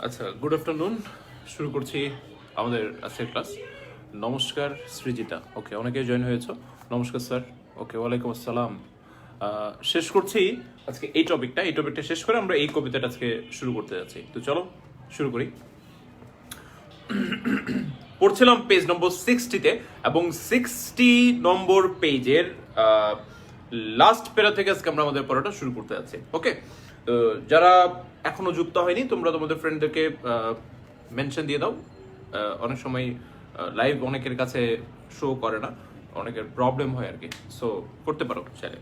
আচ্ছা, good afternoon. শুরু করছি আমাদের আজকের ক্লাস। নমস্কার সৃজিতা, ওকে, অনেকেই জয়েন হয়েছো। নমস্কার স্যার, ওকে, ওয়ালাইকুম আসসালাম। শেষ করছি আজকে এই টপিকটা শেষ করে আমরা এই কবিতাটা আজকে শুরু করতে যাচ্ছি। তো চলো শুরু করি। পড়ছিলাম পেজ নম্বর 60-তে এবং 60 নম্বর পেজের লাস্ট প্যারা থেকে আজকে আমরা আমাদের পড়াটা শুরু করতে যাচ্ছি। ওকে, তো যারা এখনো যুক্ত হয়নি তোমরা তোমাদের ফ্রেন্ডদেরকে মেনশন দিয়ে দাও। অনেক সময় লাইভ অনেকের কাছে শো করে না, অনেকের প্রবলেম হয় আর কি, সো করতে পারো চাইলে।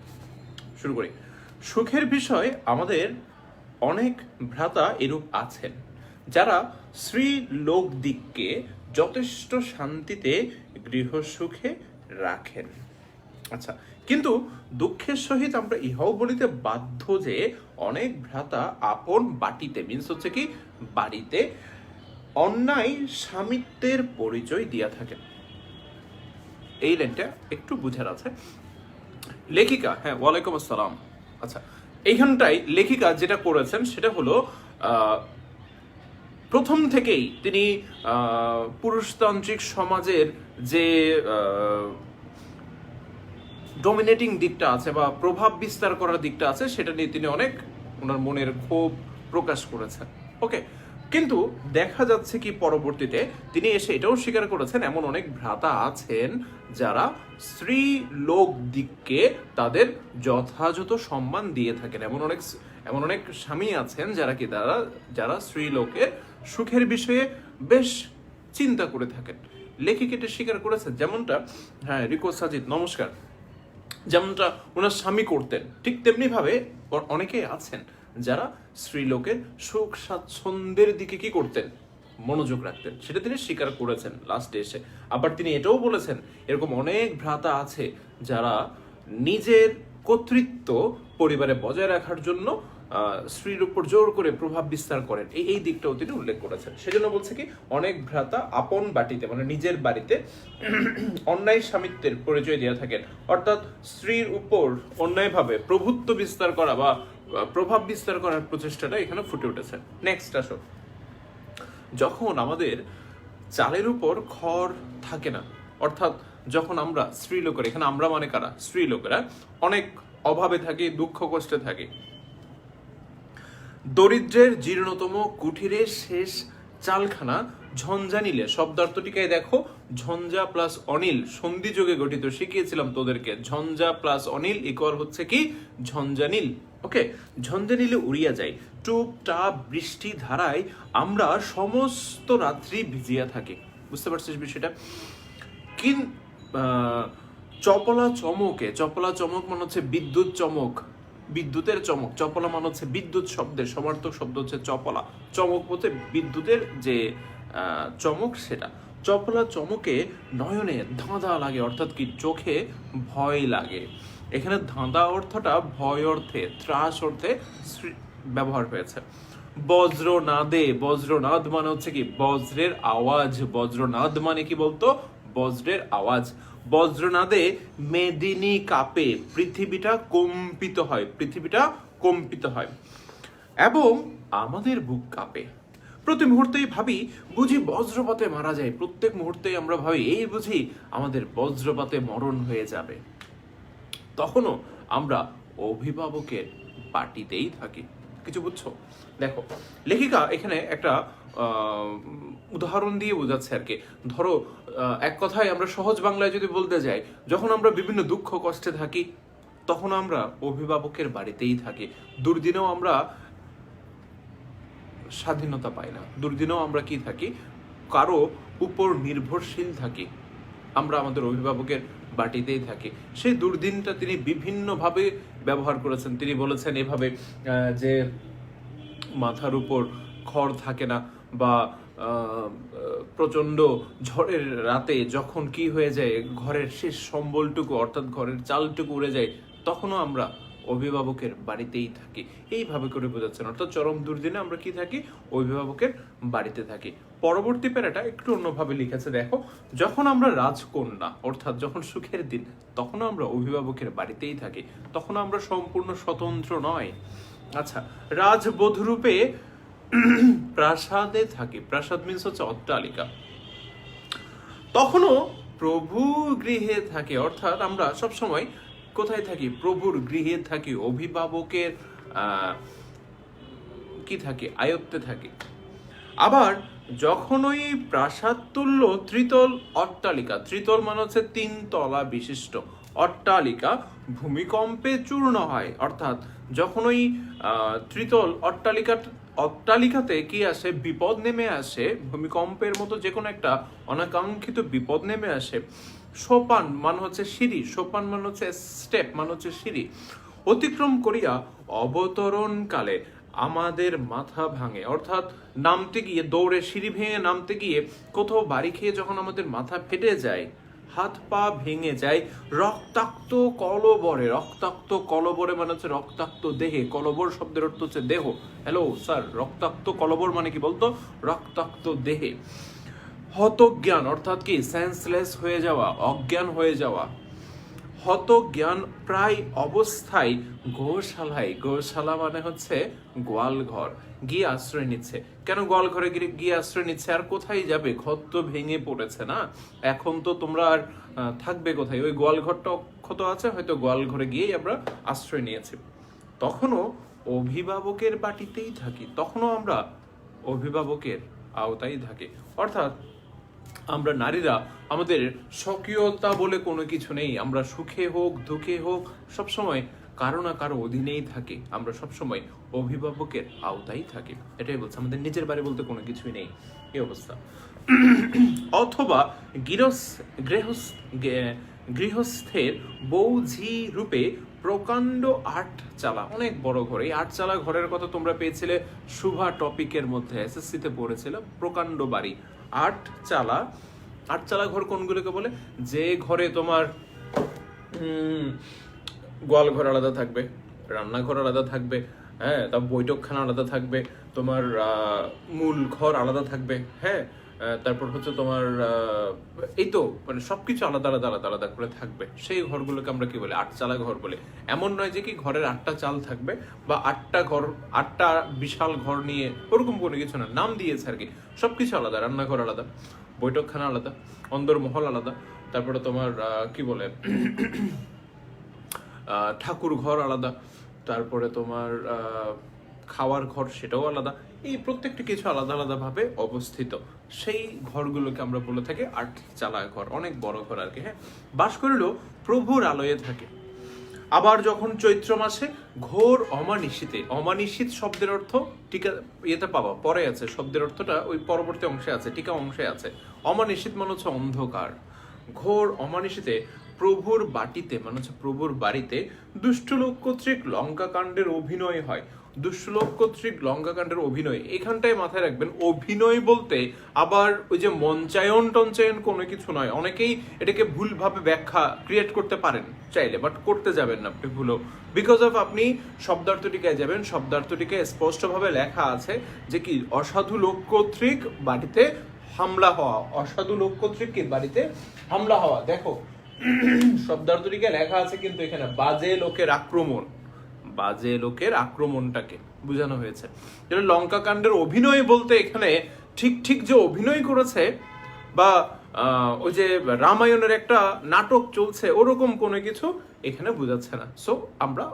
শুরু করি। সুখের বিষয় আমাদের অনেক ভ্রাতা এরূপ আছেন, যারা স্ত্রী লোক দিককে যথেষ্ট শান্তিতে গৃহসুখে রাখেন। আচ্ছা, কিন্তু দুঃখের সহিত আমরা ইহাও বলিতে বাধ্য যে অনেক ভ্রাতা আপন বাটিতে মিন্স হচ্ছে কি বাড়িতে অন্যায় স্বামিত্বের পরিচয় দিয়া থাকেন। এই লাইনটা একটু বুঝার আছে। লেখিকা, হ্যাঁ, ওয়ালাইকুম আসসালাম। আচ্ছা, এইখানটাই লেখিকা যেটা করেছেন সেটা হলো প্রথম থেকেই তিনি পুরুষতান্ত্রিক সমাজের যে ডমিনেটিং দিকটা আছে বা প্রভাব বিস্তার করার দিকটা আছে সেটা নিয়ে তিনি অনেক ওনার মনের ক্ষোভ প্রকাশ করেছেন। ওকে, কিন্তু দেখা যাচ্ছে কি পরবর্তীতে তিনি এসে এটাও স্বীকার করেছেন এমন অনেক ভ্রাতা আছেন যারা স্ত্রী লোক দিককে তাদের যথাযথ সম্মান দিয়ে থাকেন। এমন অনেক স্বামী আছেন যারা স্ত্রী লোকের সুখের বিষয়ে বেশ চিন্তা করে থাকেন। লেখিকা এটা স্বীকার করেছেন, যেমনটা, হ্যাঁ, রিকো সাজিদ নমস্কার, যেমনটা ওনার স্বামী করতেন ঠিক তেমনি ভাবে অনেকেই আছেন যারা স্ত্রীলোকের সুখ স্বাচ্ছন্দ্যের দিকে কি করতেন, মনোযোগ রাখতেন। সেটা তিনি স্বীকার করেছেন লাস্টে এসে। আবার তিনি এটাও বলেছেন এরকম অনেক ভ্রাতা আছে যারা নিজের কর্তৃত্ব পরিবারে বজায় রাখার জন্য স্ত্রীর উপর জোর করে প্রভাব বিস্তার করেন। এই দিকটাও তিনি উল্লেখ করেছেন। সেজন্য বলছে কি অনেক ভ্রাতা আপন বাটিতে মানে নিজের বাড়িতে অন্যায় স্বামিত্বের পরিচয় দিয়ে থাকেন, অর্থাৎ স্ত্রীর উপর অন্যায়ভাবে প্রভুত্ব বিস্তার করা বা প্রভাব বিস্তার করার প্রচেষ্টাটা এখানে ফুটে উঠেছে। নেক্সট আসো। যখন আমাদের চালের উপর খড় থাকে না, অর্থাৎ যখন আমরা স্ত্রী লোকেরা, এখানে আমরা মানে কারা, স্ত্রী লোকেরা অনেক অভাবে থাকি, দুঃখ কষ্টে থাকি, দরিদ্রের জীর্ণতম কুঠিরের শেষ চালখানা ঝঞ্ঝা নিলে, শব্দার্থটিকায় দেখো, ঝঞ্ঝা প্লাস অনিল সন্ধি যোগে গঠিত, শিখিয়েছিলাম তোদেরকে। ঝঞ্ঝা প্লাস অনিল ইকুয়াল হচ্ছে কি ঝঞ্ঝানীল। ওকে, ঝঞ্ঝানীলে উড়িয়া যায় টুপ টাপ বৃষ্টি ধারায় আমরা সমস্ত রাত্রি ভিজিয়া থাকি। বুঝতে পারছিস বিষয়টা? চপলা চমক মানে হচ্ছে বিদ্যুৎ চমক, বিদ্যুতের চমক। চপলা মানে হচ্ছে বিদ্যুৎ শব্দের সমার্থক শব্দ হচ্ছে চপলা। চমক হচ্ছে বিদ্যুতের যে চমক, সেটা। চপলা চমকে নয়নে ধাঁধা লাগে, অর্থাৎ কি চোখে ভয় লাগে। এখানে ধাঁধা অর্থটা ভয় অর্থে, ত্রাস অর্থে ব্যবহার হয়েছে। বজ্রনাদ মানে হচ্ছে কি বজ্রের আওয়াজ। বজ্রনাদ মানে কি বলতো, বজ্রের আওয়াজ। বজ্রনাদে মেদিনী কাঁপে, পৃথিবীটা কম্পিত হয় এবং আমাদের বুক কাঁপে। প্রতি মুহূর্তেই ভাবি বুঝি বজ্রপাতে মারা যায়। প্রত্যেক মুহূর্তেই আমরা ভাবি এই বুঝি আমাদের বজ্রপাতে মরণ হয়ে যাবে। তখনও আমরা অভিভাবকের পার্টিতেই থাকি। কিছু বুঝছো? দেখো, লেখিকা এখানে একটা উদাহরণ দিয়ে বোঝাচ্ছে আর কি। ধরো, এক কথায় আমরা সহজ বাংলায় যদি বলতে যাই, যখন আমরা বিভিন্ন দুঃখ কষ্টে থাকি তখন আমরা অভিভাবকের বাড়িতেই থাকি। দুর্দিনেও আমরা স্বাধীনতা পাই না, দুর্দিনেও আমরা কি থাকি, কারো উপর নির্ভরশীল থাকি। আমরা আমাদের অভিভাবকের বাটিতেই থাকি। সেই দুর্দিনটা তিনি বিভিন্নভাবে ব্যবহার করেছেন। তিনি বলেছেন এভাবে যে মাথার উপর খড় থাকে না, বা প্রচন্ড ঝড়ের রাতে যখন কি হয়ে যায়, ঘরের শেষ সম্বলটুকু অর্থাৎ ঘরের চালটুকু উড়ে যায়, তখনও আমরা অভিভাবকের বাড়িতেই থাকি। এইভাবে করে বোঝাচ্ছেন, অর্থাৎ চরম দুর্দিনে আমরা কি থাকি, অভিভাবকের বাড়িতে থাকি। পরবর্তী প্যারাটা একটু অন্যভাবে লিখেছে, দেখো, যখন আমরা রাজকন্যা অর্থাৎ যখন সুখের দিন, তখনও আমরা অভিভাবকের বাড়িতেই থাকি, তখন আমরা সম্পূর্ণ স্বতন্ত্র নয়। আচ্ছা, রাজবধূরূপে প্রাসাদে থাকি, প্রাসাদ মিন্স হচ্ছে অট্টালিকা, তখনও প্রভু গৃহে থাকে, অর্থাৎ আমরা সব সময় কোথায় থাকি? প্রভুর গৃহে থাকি, অভিভাবকের কি থাকি? আয়ত্তে থাকি। আবার যখন ওই প্রাসাদ তুল্য ত্রিতল অট্টালিকা, ত্রিতল মানে হচ্ছে 3 তলা বিশিষ্ট অট্টালিকা ভূমিকম্পে চূর্ণ হয়, অর্থাৎ যখন ওই ত্রিতল অট্টালিকাতে কি আসে? বিপদ নেমে আসে, ভূমিকম্পের মতো যে কোনো একটা অনাকাঙ্ক্ষিত বিপদ নেমে আসে, সোপান মানে হচ্ছে সিঁড়ি, সোপান মানে হচ্ছে স্টেপ মানে হচ্ছে সিঁড়ি, অতিক্রম করিয়া অবতরণ কালে আমাদের মাথা ভাঙে, অর্থাৎ নামতে গিয়ে দৌড়ে সিঁড়ি ভেঙে নামতে গিয়ে কোথাও বাড়ি খেয়ে যখন আমাদের মাথা ফেটে যায়, হাত পা ভেঙে যায়, রক্তাক্ত কলবরে, রক্তাক্ত কলবরে মানে হচ্ছে রক্তাক্ত দেহে, কলবর শব্দের অর্থ হচ্ছে দেহ। হ্যালো স্যার, রক্তাক্ত কলবর মানে কি বলতো? রক্তাক্ত দেহে হতজ্ঞান, অর্থাৎ কি? সেন্সলেস হয়ে যাওয়া, অজ্ঞান হয়ে যাওয়া, হতজ্ঞান প্রায় অবস্থায় গোশালায়, গোশালা মানে হচ্ছে গোয়াল ঘর, গিয়ে আশ্রয় নিচ্ছে। কেন গোয়াল ঘরে গিয়ে আশ্রয় নিচ্ছে? আর কোথায় যাবে? ঘর তো ভেঙে পড়েছে না, এখন তো তোমরা আর থাকবে কোথায়? ওই গোয়াল ঘরটা অক্ষত আছে, হয়তো গোয়াল ঘরে গিয়েই আমরা আশ্রয় নিয়েছি। তখনও অভিভাবকের বাটিতেই থাকি, তখনও আমরা অভিভাবকের আওতায় থাকি, অর্থাৎ আমরা নারীরা আমাদের স্বকীয়তা বলে কোনো কিছু নেই, আমরা সুখে হোক দুঃখে হোক সবসময় কারো না কারো অধীনেই থাকি, আমরা সবসময় অভিভাবকের আওতায় থাকি। এটাই বলছে, আমাদের নিজের বাড়ি বলতে কোনো কিছুই নেই, এই অবস্থা। অথবা গৃহস্থের বৌঝি রূপে প্রকাণ্ড 8 চালা, অনেক বড় ঘর। এই 8 চালা ঘরের কথা তোমরা পেয়েছিলে শুভা টপিকের মধ্যে, এসএসসি তে পড়েছিল, প্রকাণ্ড বাড়ি 8 চালা। 8 চালা ঘর কোনগুলোকে বলে? যে ঘরে তোমার গোয়াল ঘর আলাদা থাকবে, রান্নাঘর আলাদা থাকবে, হ্যাঁ, তারপর বৈঠকখানা আলাদা থাকবে, তোমার মূল ঘর আলাদা থাকবে, হ্যাঁ, তারপর হচ্ছে তোমার এই তো মানে সবকিছু আলাদা আলাদা আলাদা আলাদা করে থাকবে, সেই ঘরগুলোকে আমরা কি বলি? 8 চালা ঘর বলে। এমন নয় যে কি ঘরের 8টা চাল থাকবে বা 8টা ঘর, 8টা বিশাল ঘর নিয়ে, ওরকম কোনো কিছু না, নাম দিয়েছে আর কি। সবকিছু আলাদা, রান্নাঘর আলাদা, বৈঠকখানা আলাদা, অন্দরমহল আলাদা, তারপরে তোমার কি বলে ঠাকুর ঘর আলাদা, তারপরে তোমার খাওয়ার ঘর সেটাও আলাদা, এই প্রত্যেকটা কিছু আলাদা আলাদা ভাবে অবস্থিত, সেই ঘরগুলোকে আমরা বলে থাকি 8 চালা ঘর, অনেক বড় ঘর আর কি। হ্যাঁ, বাস করিলেও প্রভুর আলোয়ে থাকে। আবার যখন চৈত্র মাসে ঘোর অমানিশীতে, অমানিশীত শব্দের অর্থ টিকা ইয়েতে পাবা, পরে আছে শব্দের অর্থটা, ওই পরবর্তী অংশে আছে, টিকা অংশে আছে। অমানিশীত মানে হচ্ছে অন্ধকার, ঘোর অমানিশীতে প্রভুর বাটিতে মানে হচ্ছে প্রভুর বাড়িতে দুষ্ট লোক কর্তৃক লঙ্কাকাণ্ডের অভিনয় হয়। দুষ্ট লোক কর্তৃক লঙ্কাকাণ্ডের অভিনয়, এখানটায় মাথায় রাখবেন, অভিনয় বলতে আবার ওই যে মঞ্চায়ন টঞ্চায়ন কোনো কিছু নয়। অনেকেই এটাকে ভুলভাবে ব্যাখ্যা ক্রিয়েট করতে পারেন চাইলে, বাট করতে যাবেন না আপনি ভুলও, বিকজ অফ আপনি শব্দার্থটিকায় যাবেন, শব্দার্থটিকায় স্পষ্টভাবে লেখা আছে যে কি অসাধু লোক কর্তৃক বাড়িতে হামলা হওয়া, অসাধু লোক কর্তৃক কি বাড়িতে হামলা হওয়া। দেখো শব্দার্থটিকে লেখা আছে কিন্তু এখানে বাজে লোকের আক্রমণ, বাজে লোকের আক্রমণটাকে বোঝানো হয়েছে। যেটা লঙ্কা কাণ্ডের অভিনয় বলতে এখানে ঠিক ঠিক যে অভিনয় করেছে বা ওই যে রামায়ণের একটা নাটক চলছে ওরকম কোনো কিছু এখানে বোঝাচ্ছে না। সো আমরা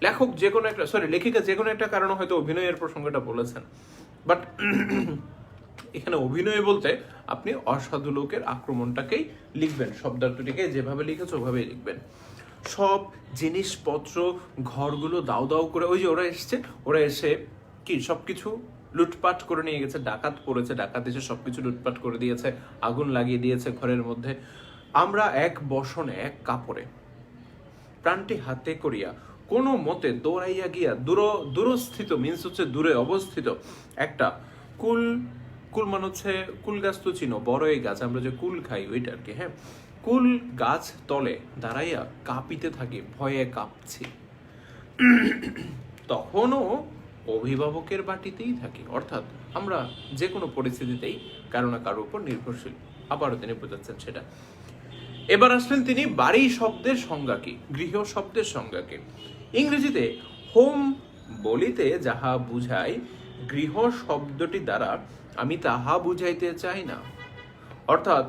লেখক যে কোনো একটা, সরি লেখিকা যে কোনো একটা কারণে হয়তো অভিনয়ের প্রসঙ্গটা বলেছেন, বাট এখানে অভিনয় বলতে আপনি অসাধু লোকের আক্রমণটাকেই লিখবেন, শব্দার্থটিকে যেভাবে লিখেছে ওভাবেই লিখবেন। সব জিনিসপত্র ঘরগুলো দাও দাও করে, ওই যে ওরা এসে কি সবকিছু লুটপাট করে নিয়ে গেছে, ডাকাত পড়েছে, ডাকাত এসে সবকিছু লুটপাট করে দিয়েছে, আগুন লাগিয়ে দিয়েছে ঘরের মধ্যে। আমরা এক বসনে এক কাপড়ে প্রাণটি হাতে করিয়া কোনো মতে দৌড়াইয়া গিয়া দূরস্থিত মিন্স হচ্ছে দূরে অবস্থিত একটা কুল মানে হচ্ছে কুল গাছ তো চিনো, বড়ই গাছ, আমরা যে কুল খাই ওইটা আর কি। হ্যাঁ, কুল গাছ তলে দাঁড়াইয়া কাঁপিতে থাকি, ভয়ে কাঁপছি। তখনও অভিভাবকের বাটিতেই থাকি, অর্থাৎ আমরা যে কোনো পরিস্থিতিতেই কারো না কারোর উপর নির্ভরশীল। আবারও তিনি বোঝাচ্ছেন সেটা। এবার আসলেন তিনি বাড়ি শব্দের সংজ্ঞা কি, গৃহ শব্দের সংজ্ঞা কি। ইংরেজিতে হোম বলিতে যাহা বুঝায় গৃহ শব্দটি দ্বারা আমি তাহা বুঝাইতে চাই না। অর্থাৎ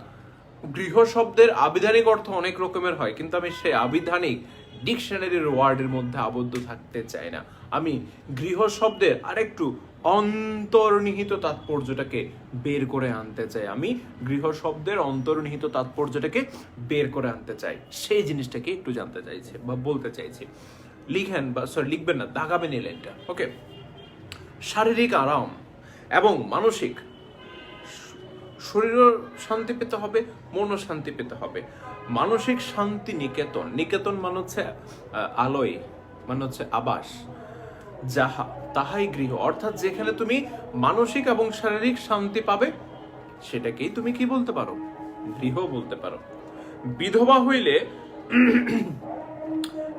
গৃহ শব্দের আবিধানিক অর্থ অনেক রকমের হয়, কিন্তু আমি সেই আবিধানিক ডিকশনারির ওয়ার্ডের মধ্যে আবদ্ধ থাকতে চাই না। আমি গৃহ শব্দের আরেকটু অন্তর্নিহিত তাৎপর্যটাকে বের করে আনতে চাই। আমি গৃহ শব্দের অন্তর্নিহিত তাৎপর্যটাকে বের করে আনতে চাই, সেই জিনিসটাকে একটু জানতে চাইছি বা বলতে চাইছি। লিখেন বা লিখবেন না, দাগাবেন এই লাইনটা। ওকে, শারীরিক আরাম এবং মানসিক, শরীরও শান্তি পেতে হবে, মনও শান্তি পেতে হবে। মানসিক শান্তি নিকেতন, নিকেতন মানে হচ্ছে আলোয়, মানে হচ্ছে আবাস। যাহা তাহাই গৃহ, অর্থাৎ যেখানে তুমি মানসিক এবং শারীরিক শান্তি পাবে সেটাকেই তুমি কি বলতে পারো? গৃহ বলতে পারো। বিধবা হইলে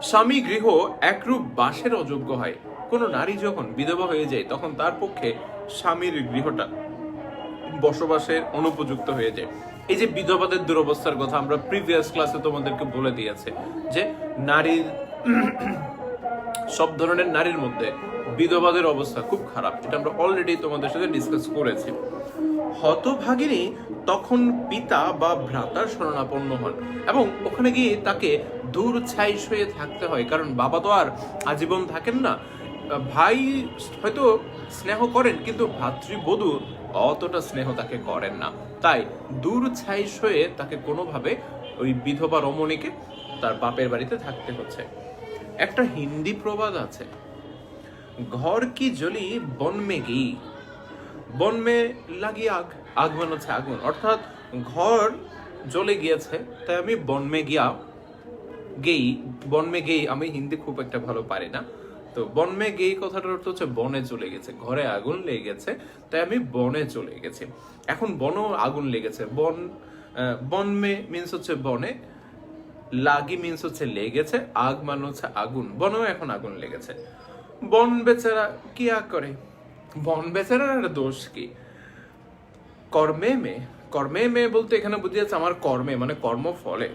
স্বামী গৃহ একরূপ বাসের অযোগ্য হয়। কোনো নারী যখন বিধবা হয়ে যায় তখন তার পক্ষে স্বামীর গৃহটা বসবাসের অনুপযুক্ত হয়ে যায়। এই যে বিধবাদের দুরবস্থার কথা আমরা প্রিভিয়াস ক্লাসে তোমাদেরকে বলে দিয়েছে, যে নারীর সব ধরনের নারীর মধ্যে বিধবাদের অবস্থা খুব খারাপ, এটা আমরা অলরেডি তোমাদের সাথে ডিসকাস করেছি। হতভাগিনী তখন পিতা বা ভ্রাতার শরণাপন্ন হন এবং ওখানে গিয়ে তাকে দূর ছাইস হয়ে থাকতে হয়, কারণ বাবা তো আর আজীবন থাকেন না। ভাই হয়তো স্নেহ করেন, কিন্তু ভাতৃবধূ অতটা স্নেহ তাকে করেন না, তাই দূর ছাইস হয়ে তাকে কোনোভাবে ওই বিধবা রমণীকে তার বাপের বাড়িতে থাকতে হচ্ছে। একটা হিন্দি প্রবাদ আছে, ঘর কি জ্বলি বন মে গি, বন মে লাগি আগ, আগ মানে হচ্ছে আগুন। অর্থাৎ ঘর জ্বলে গিয়েছে তাই আমি বন মে গিয়া গেই, বন মে গেই, আমি হিন্দি খুব একটা ভালো পারি না, তো বন মে গেই কথাটার অর্থ হচ্ছে বনে চলে গেছে, ঘরে আগুন লেগে গেছে তাই আমি বনে চলে গেছি। এখন বনও আগুন লেগেছে, বন বন মে মিন্স হচ্ছে বনে, লাগি মিন্স হচ্ছে লেগেছে, আগ মানে হচ্ছে আগুন, বনেও এখন আগুন লেগেছে। বন বেচারা কি আগ করে, বন বেচারার দোষ কি? কর্মে মে, কর্মে মে বলতে এখানে বুঝিয়েছে আমার কর্মে মানে কর্মফলে,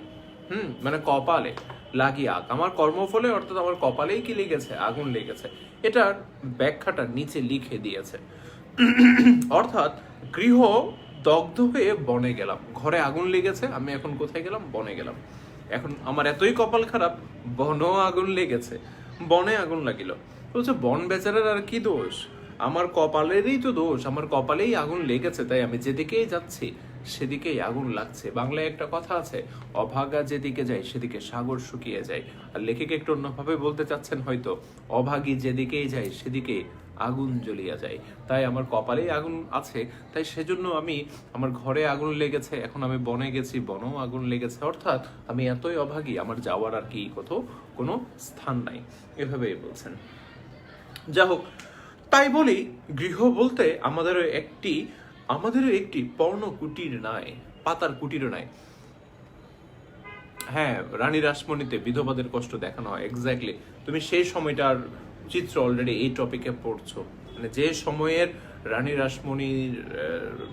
মানে কপালে লাগি আগ, আমার কর্মফলে অর্থাৎ আমার কপালেই কি লেগেছে, আগুন লেগেছে। এটার ব্যাখ্যাটা নিচে লিখে দিয়েছে। অর্থাৎ গৃহ দগ্ধ হয়ে বনে গেলাম, ঘরে আগুন লেগেছে, আমি এখন কোথায় গেলাম? বনে গেলাম। এখন আমার এতই কপাল খারাপ, বনও আগুন লেগেছে, বনে আগুন লাগিল। বলছে বন বেচারার আর কি দোষ, আমার কপালেরই তো দোষ, আমার কপালেই আগুন লেগেছে, তাই আমি যেদিকেই যাচ্ছি সেদিকেই আগুন লাগছে। বাংলায় একটা কথা আছে, অভাগা যেদিকে যায় সেদিকে সাগর শুকিয়ে যায়। আর লেখিকা একটু অন্যভাবে বলতে চাচ্ছেন হয়তো, অভাগী যেদিকেই যায় সেদিকে আগুন জ্বলিয়া যায়। তাই আমার কপালেই আগুন আছে, তাই সেজন্য আমি, আমার ঘরে আগুন লেগেছে, এখন আমি বনে গেছি, বনেও আগুন লেগেছে। অর্থাৎ আমি এতই অভাগী, আমার যাওয়ার আর কি কোনো স্থান নাই, এভাবেই বলছেন। যা হোক, তাই বলি গৃহ বলতে আমাদেরও একটি পর্ণ কুটির নাই, পাতার কুটিরও নাই। হ্যাঁ, রানী রাসমণিতে বিধবাদের কষ্ট দেখানো হয়, এক্স্যাক্টলি। তুমি সেই সময়টার চিত্র অলরেডি এই টপিকে পড়ছো, মানে যে সময়ের রানী রাসমণির,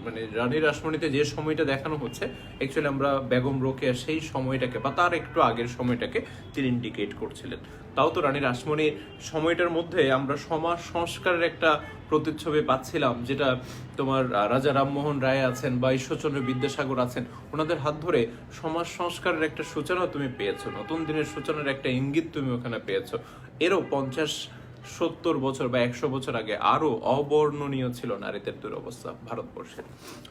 মানে রানী রাসমণিতে যে সময়টা দেখানো হচ্ছে, অ্যাকচুয়ালি আমরা বেগম রোকেয়া সেই সময়টাকে বা তার একটু আগের সময়টাকে তিনি ইন্ডিকেট করছিলেন। তাও তো রানী রাসমণির সময়টার মধ্যে আমরা সমাজ সংস্কারের একটা প্রতিচ্ছবি পাচ্ছিলাম, যেটা তোমার রাজা রামমোহন রায় আছেন বা ঈশ্বরচন্দ্র বিদ্যাসাগর আছেন, ওনাদের হাত ধরে সমাজ সংস্কারের একটা সূচনা তুমি পেয়েছো, নতুন দিনের সূচনার একটা ইঙ্গিত তুমি ওখানে পেয়েছো। এরও 50-70 বছর বা 100 বছর আগে আরো অবর্ণনীয় ছিল নারীদের দুরবস্থা ভারতবর্ষে।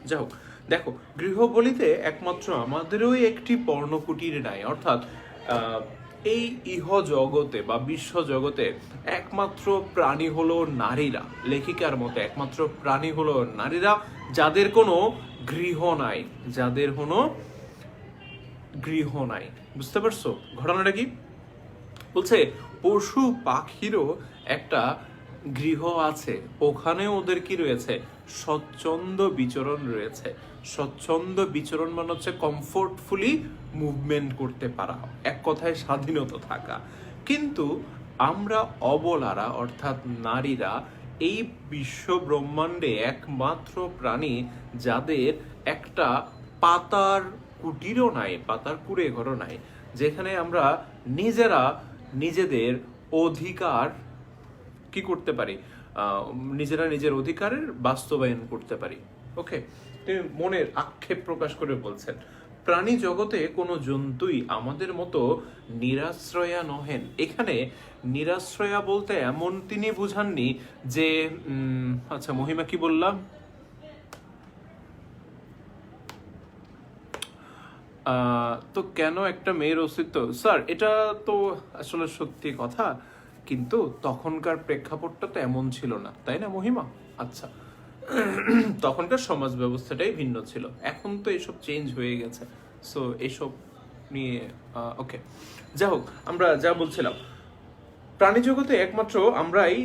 যাই হোক, দেখো, গৃহবলিতে একমাত্র আমাদেরও একটি পর্ণকুটির নাই, অর্থাৎ এই ইহ জগতে বা বিশ্ব জগতে একমাত্র প্রাণী হলো নারীরা। লেখিকার মতে একমাত্র প্রাণী হলো নারীরা, যাদের কোনো গৃহ নাই, যাদের কোনো গৃহ নাই। বুঝতে পারছো ঘটনাটা কি? বলছে পশু পাখিরও একটা গৃহ আছে, ওখানে ওদের কি রয়েছে? স্বচ্ছন্দ বিচরণ রয়েছে। স্বচ্ছন্দ বিচরণ মানে হচ্ছে কমফোর্টফুলি মুভমেন্ট করতে পারা, এক কথায় স্বাধীনতা থাকা। কিন্তু আমরা অবলারা অর্থাৎ নারীরা এই বিশ্ব ব্রহ্মাণ্ডে একমাত্র প্রাণী যাদের একটা পাতার কুটিরও নাই, পাতার কুড়ে ঘরও নাই, যেখানে আমরা নিজেরা নিজেদের অধিকার কি করতে পারি, নিজেরা নিজের অধিকারের বাস্তবায়ন করতে পারি। ওকে, তিনি মনের আক্ষেপ প্রকাশ করে বলছেন, প্রাণী জগতে কোনো জন্তুই আমাদের মতো নিরাশ্রয়া নহেন। এখানে নিরাশ্রয়া বলতে এমন তিনি বুঝাননি যে আচ্ছা মহিমা কি বললাম, তো কেন একটা মেয়ের অস্তিত্ব, স্যার এটা তো আসলে সত্যি কথা, কিন্তু তখনকার প্রেক্ষাপটটা তো এমন ছিল না, তাই না মহিমা? আচ্ছা, তখনকার সমাজ ব্যবস্থাটাই ভিন্ন ছিল, এখন তো এসব চেঞ্জ হয়ে গেছে। সো এসব নিয়ে ওকে, যাই হোক, আমরা যা বলছিলাম, প্রাণী জগতে একমাত্র আমরাই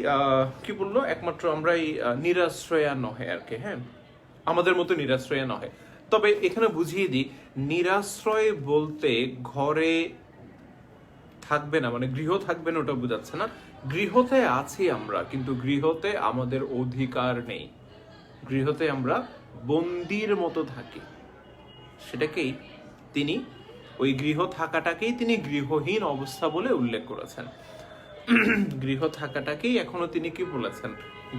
কি বললো, একমাত্র আমরাই নিরাশ্রয়া নহে আর কি, হ্যাঁ, আমাদের মতো নিরাশ্রয়া নহে। তবে এখানে বুঝিয়ে দিই, নিরাশ্রয় বলতে ঘরে থাকবে না, মানে গৃহ থাকবে না ওটা বোঝাচ্ছে না। গৃহতে আছি আমরা, কিন্তু গৃহতে আমাদের অধিকার নেই, গৃহতে আমরা বন্দির মতো থাকি। সেটাকেই তিনি, ওই গৃহ থাকাটাকেই তিনি গৃহহীন অবস্থা বলে উল্লেখ করেছেন। গৃহ থাকাটাকেই এখনো তিনি কি বলেছেন,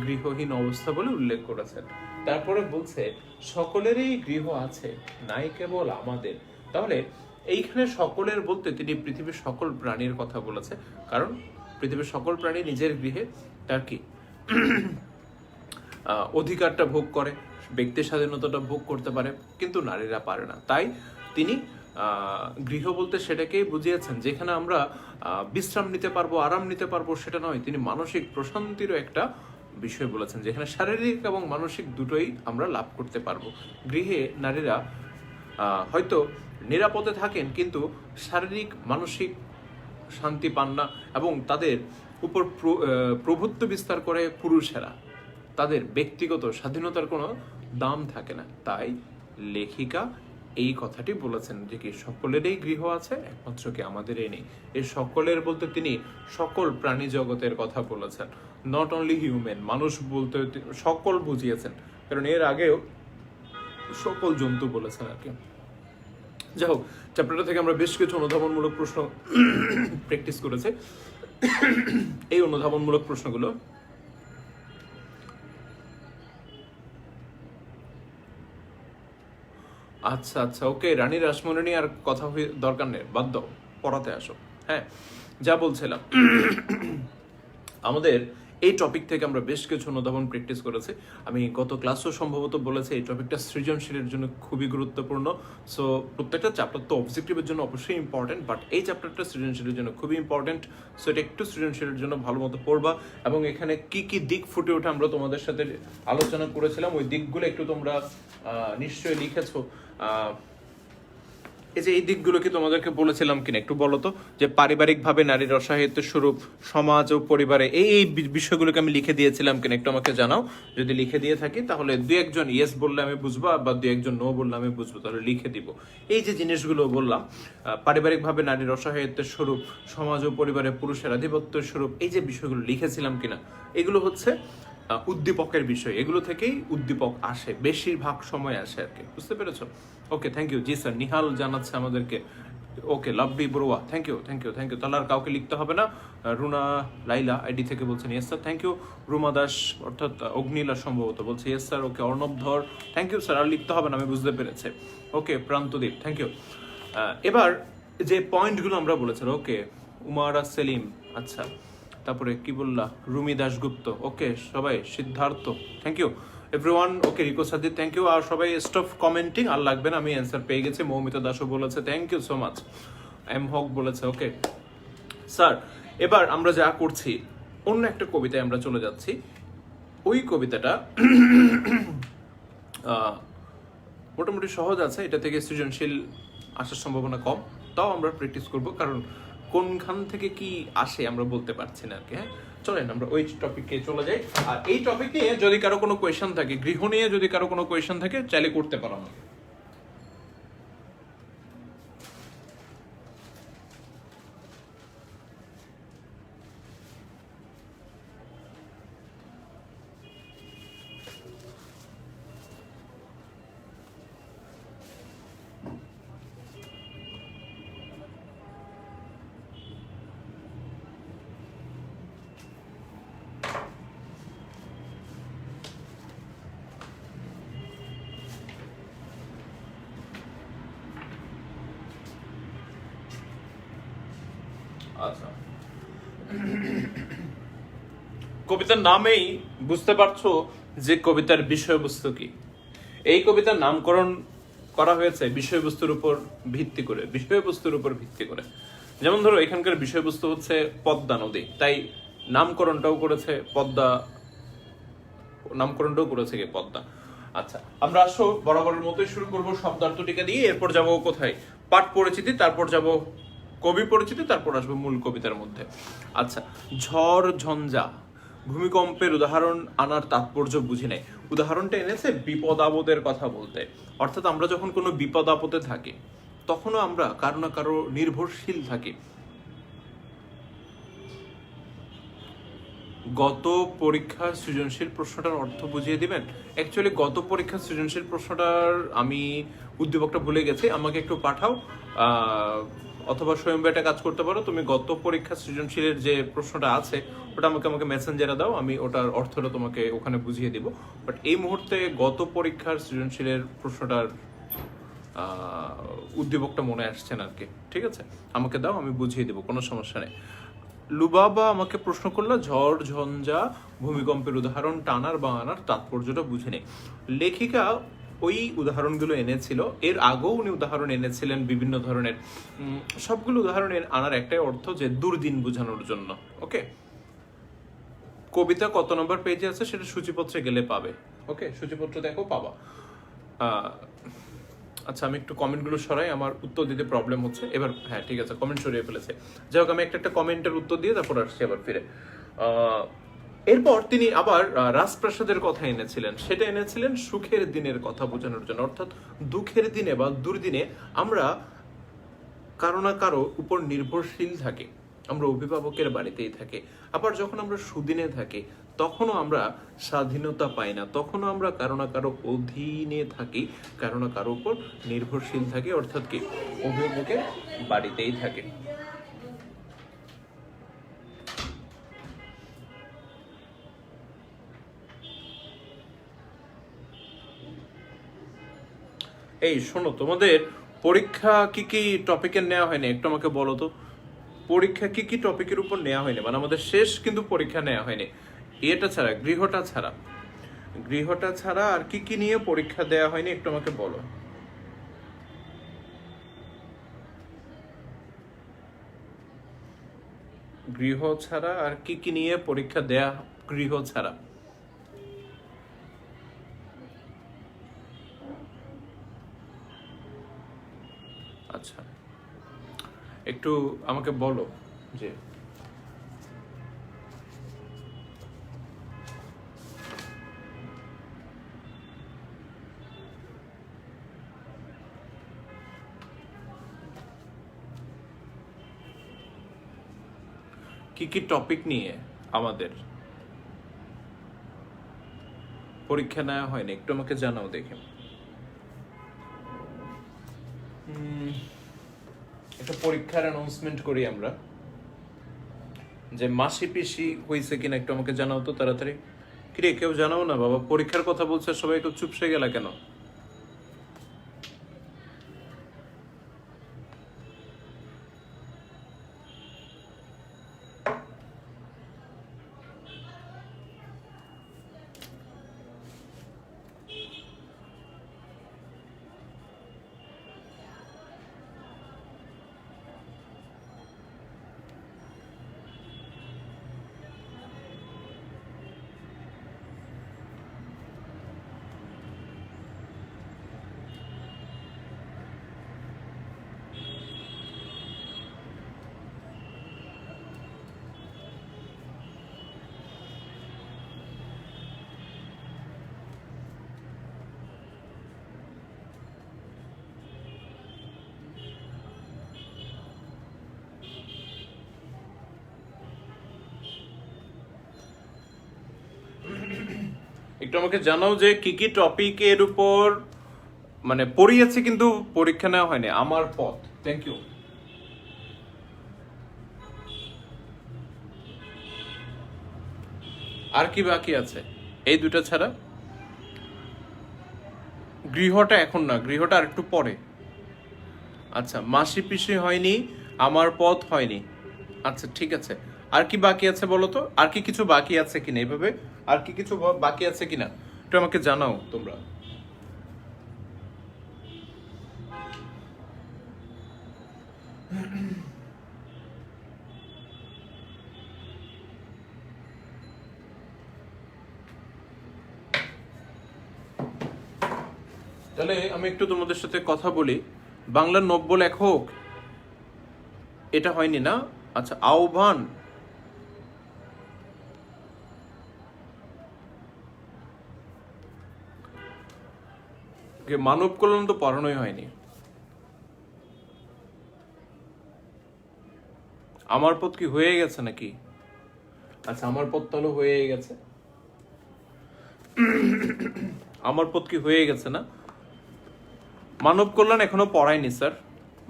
গৃহহীন অবস্থা বলে উল্লেখ করেছেন। তারপরে বলছে সকলেরই গৃহ আছে, নাই কেবল আমাদের। তাহলে এইখানে সকলের বলতে তিনি পৃথিবীর সকল প্রাণীর কথা বলেছে, কারণ পৃথিবীর সকল প্রাণী নিজের গৃহে তার কি অধিকারটা ভোগ করে, ব্যক্তি স্বাধীনতাটা ভোগ করতে পারে, কিন্তু নারীরা পারে না। তাই তিনি গৃহ বলতে সেটাকেই বুঝিয়েছেন, যেখানে আমরা বিশ্রাম নিতে পারবো, আরাম নিতে পারবো, সেটা নয়, তিনি মানসিক প্রশান্তিরও একটা বিষয় বলেছেন, যেখানে শারীরিক এবং মানসিক দুটোই আমরা লাভ করতে পারবো। গৃহে নারীরা হয়তো নিরাপদে থাকেন, কিন্তু শারীরিক মানসিক শান্তি পান না, এবং তাদের উপর প্রভুত্ব বিস্তার করে পুরুষেরা, তাদের ব্যক্তিগত স্বাধীনতার কোনো দাম থাকে না। তাই লেখিকা এই কথাটি বলেছেন যে কি সকলেরই গৃহ আছে, একমাত্র কি আমাদেরই নেই। এই সকলের বলতে তিনি সকল প্রাণী জগতের কথা বলেছেন, নট অনলি হিউম্যান, মানুষ বলতে সকল বুঝিয়েছেন, কারণ এর আগেও সকল জন্তু বলেছেন আর কি। যাই হোক, চ্যাপ্টারটা থেকে আমরা বেশ কিছু অনুধাবনমূলক প্রশ্ন প্র্যাকটিস করেছি। এই অনুধাবনমূলক প্রশ্নগুলো আচ্ছা আচ্ছা ওকে, রানী রাসমণি আর কথা দরকার নেই, বাদ দাও, পড়াতে আসো। হ্যাঁ, যা বলছিলাম, আমাদের এই টপিক থেকে আমরা বেশ কিছু অনুধাবন প্র্যাকটিস করেছি। আমি গত ক্লাসও সম্ভবত বলেছি এই টপিকটা সৃজনশীলের জন্য খুবই গুরুত্বপূর্ণ। সো প্রত্যেকটা চ্যাপ্টার তো অবজেক্টিভের জন্য অবশ্যই ইম্পর্টেন্ট, বাট এই চ্যাপ্টারটা সৃজনশীলের জন্য খুবই ইম্পর্টেন্ট। সো এটা একটু সৃজনশীলের জন্য ভালো মতো পড়বা, এবং এখানে কি কি দিক ফুটে ওঠে আমরা তোমাদের সাথে আলোচনা করেছিলাম, ওই দিকগুলো একটু তোমরা নিশ্চয়ই লিখেছো। এই যে এই দিকগুলো কি তোমাদেরকে বলেছিলাম কিনা একটু বলো তো, যে পারিবারিকভাবে নারীর অসহায়ত্বের স্বরূপ সমাজ ও পরিবারে, এই বিষয়গুলোকে আমি লিখে দিয়েছিলাম কিনা একটু আমাকে জানাও। যদি লিখে দিয়ে থাকি তাহলে দু একজন ইয়েস বললে আমি বুঝবো, বা দু একজন নো বললে আমি বুঝবো, তাহলে লিখে দিব। এই যে জিনিসগুলো বললাম, পারিবারিকভাবে নারীর অসহায়ত্বের স্বরূপ, সমাজ ও পরিবারে পুরুষের আধিপত্যের স্বরূপ, এই যে বিষয়গুলো লিখেছিলাম কিনা, এগুলো হচ্ছে উদ্দীপকের বিষয়, এগুলো থেকেই উদ্দীপক আসে, বেশিরভাগ সময় আসে আর কি, বুঝতে পেরেছো? Okay, thank you. জি স্যার, নিহাল জানাচ্ছে আমাদেরকে। Okay, Lovely Barua, thank you thank you thank you. তাহলে আর কাউকে লিখতে হবে না। রুনা লাইলা আইডি থেকে বলছেন yes sir, thank you. Ruma Das অর্থাৎ অগ্নিলা সম্ভবত বলছে ইয়েস স্যার। ওকে, অর্ণব ধর, থ্যাংক ইউ স্যার, আর লিখতে হবে না, আমি বুঝতে পেরেছি। ওকে, প্রান্তদীপ, থ্যাংক ইউ। এবার যে পয়েন্টগুলো আমরা বলেছিলাম, ওকে, উমারা সেলিম, আচ্ছা, তারপরে কি বললা, রুমি দাশগুপ্ত, ওকে সবাই, Siddharth, thank you everyone. Okay, Rico Sadid, thank you. আর সবাই স্টপ কমেন্টিং, আর লাগবে না, আমি অ্যান্সার পেয়ে গেছি। মৌমিতা দাসও বলেছে, thank you so much. M Haque বলেছে, ওকে স্যার। এবার আমরা যা করছি, অন্য একটা কবিতায় আমরা চলে যাচ্ছি। ওই কবিতাটা মোটামুটি সহজ আছে, এটা থেকে সৃজনশীল আসার সম্ভাবনা কম, তাও আমরা প্র্যাকটিস করব, কারণ কোনখান থেকে কি আসে আমরা বলতে পারছি না আর কি। হ্যাঁ, চলেন আমরা ওই টপিকে চলে যাই। আর এই টপিক নিয়ে যদি কারো কোনো কোয়েশ্চেন থাকে, গৃহ নিয়ে যদি কারো কোনো কোয়েশ্চেন থাকে, চাইলে করতে পারো আমাকে। আচ্ছা, কবিতার নামেই বুঝতে পারছো যে কবিতার বিষয়বস্তু কি। এই কবিতার নামকরণ করা হয়েছে বিষয়বস্তুর উপর ভিত্তি করে। যেমন ধরো এখানকার বিষয়বস্তু হচ্ছে পদ্মা নদী, তাই নামকরণটাও করেছে কি পদ্মা। আচ্ছা, আমরা আসো বরাবরের মতোই শুরু করব শব্দার্থটিকা দিয়ে, এরপর যাব কোথায়, পাঠ পরিচিতি, তারপর যাব কবি পরিচিতি, তারপর আসবো মূল কবিতার মধ্যে। আচ্ছা, ঝড় ঝঞ্ঝা ভূমিকম্পের উদাহরণ আনার তাৎপর্য বুঝি নাই। উদাহরণটা এনেছে বিপদ আপদের কথা বলতে, অর্থাৎ আমরা যখন কোনো বিপদ আপদে থাকি তখনও আমরা কারো না কারো নির্ভরশীল থাকি। গত পরীক্ষার সৃজনশীল প্রশ্নটার অর্থ বুঝিয়ে দিবেন? অ্যাকচুয়ালি গত পরীক্ষার সৃজনশীল প্রশ্নটার আমি উদ্দীপকটা ভুলে গেছি, আমাকে একটু পাঠাও, অথবা স্বয়ং একটা কাজ করতে পারো, তুমি গত পরীক্ষার সৃজনশীলের যে প্রশ্নটা আছে ওটা আমাকে মেসেঞ্জারে দাও, আমি ওটার অর্থটা তোমাকে ওখানে বুঝিয়ে দিব। বাট এই মুহূর্তে গত পরীক্ষার সৃজনশীলের প্রশ্নটার উদ্দীপকটা মনে আসছে না আর কি। ঠিক আছে, আমাকে দাও, আমি বুঝিয়ে দিব, কোনো সমস্যা নেই। লুবাবা আমাকে প্রশ্ন করলো ঝড় ঝঞ্ঝা ভূমিকম্পের উদাহরণ টানার বা আনার তাৎপর্যটা বুঝে নেই। লেখিকা ওই উদাহরণগুলো এনেছিল, এর আগেও উনি উদাহরণ এনেছিলেন বিভিন্ন ধরনের। সবগুলো উদাহরণ আনার একটাই অর্থ যে দুর্দিন বোঝানোর জন্য। ওকে, কবিতা কত নম্বর পেজে আছে সেটা সূচিপত্রে গেলে পাবে। ওকে, সূচিপত্র দেখো, পাবা। আচ্ছা, আমি একটু কমেন্টগুলো সরাই, আমার উত্তর দিতে প্রবলেম হচ্ছে এবার। হ্যাঁ ঠিক আছে, কমেন্ট সরিয়ে ফেলেছে। যাই হোক, আমি একটা কমেন্টের উত্তর দিয়ে তারপর আসছি আবার ফিরে। এরপর তিনি আবার রাজপ্রাসাদের কথা এনেছিলেন, সেটা এনেছিলেন সুখের দিনের কথা বোঝানোর জন্য, অর্থাৎ দুঃখের দিনে বা দুর্দিনে আমরা কারো না কারো উপর নির্ভরশীল থাকি, আমরা অভিভাবকের বাড়িতেই থাকি। আবার যখন আমরা সুদিনে থাকি তখনও আমরা স্বাধীনতা পাই না, তখনও আমরা কারো না কারো অধীনে থাকি, কারো না কারো উপর নির্ভরশীল থাকি, অর্থাৎ কি অভিভাবকের বাড়িতেই থাকে। এই শোনো, তোমাদের পরীক্ষা কি কি টপিকের নেওয়া হয়নি একটু আমাকে বলো তো। পরীক্ষা কি কি টপিকের উপর নেওয়া হয়নি, মানে আমাদের শেষ কিন্তু পরীক্ষা নেওয়া হয়নি, এটা ছাড়া, গৃহটা ছাড়া আর কি কি নিয়ে পরীক্ষা দেওয়া হয়নি একটু আমাকে বলো। গৃহ ছাড়া আর কি কি নিয়ে পরীক্ষা দেয়া, গৃহ ছাড়া। আচ্ছা, একটু আমাকে বলো যে কি কি টপিক নিয়ে আমাদের পরীক্ষা নেওয়া হয়নি একটু আমাকে জানাও দেখে। একটা পরীক্ষার অ্যানাউন্সমেন্ট করি আমরা, যে মাসি পিসি হয়েছে কিনা একটু আমাকে জানাও তো তাড়াতাড়ি। কিরে, কেউ জানাও না বাবা, পরীক্ষার কথা বলছে সবাই, একটু চুপসে গেলা কেন? একটু আমাকে জানাও যে কি কি টপিকের উপর মানে পড়িয়েছে কিন্তু পরীক্ষা নেওয়া হয়নি। আমার পথ, থ্যাংক ইউ। আর কি বাকি আছে? এই দুটো ছাড়া গৃহটা এখন না, গৃহটা আর একটু পরে। আচ্ছা, মাসি পিসি হয়নি, আমার পথ হয়নি, আচ্ছা ঠিক আছে, আর কি বাকি আছে বলো তো, আর কি কিছু বাকি আছে কিনা এইভাবে, আর কি কিছু বাকি আছে কিনা একটু আমাকে জানাও তোমরা। তাহলে আমি একটু তোমাদের সাথে কথা বলি। বাংলার নব্য লেখক এটা হয়নি না? আচ্ছা, আহ্বান, মানব কল্যাণ তো পড়ানোই হয়নি। আমার পথ কি হয়ে গেছে নাকি? আচ্ছা, আমার পথ তাহলে হয়ে গেছে, আমার পথ কি হয়ে গেছে না? মানব কল্যাণ এখনো পড়ায়নি স্যার।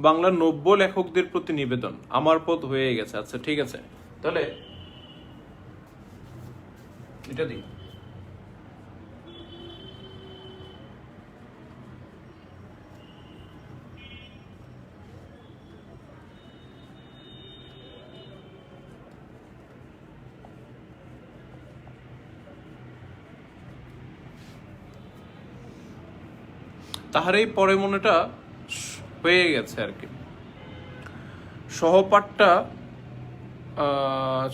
বাংলার নব্য লেখকদের প্রতি নিবেদন, আমার পথ হয়ে গেছে। আচ্ছা ঠিক আছে, তাহলে এটা দিই। তাহারই পরে মনেটা হয়ে গেছে আর কি। সহপাঠটা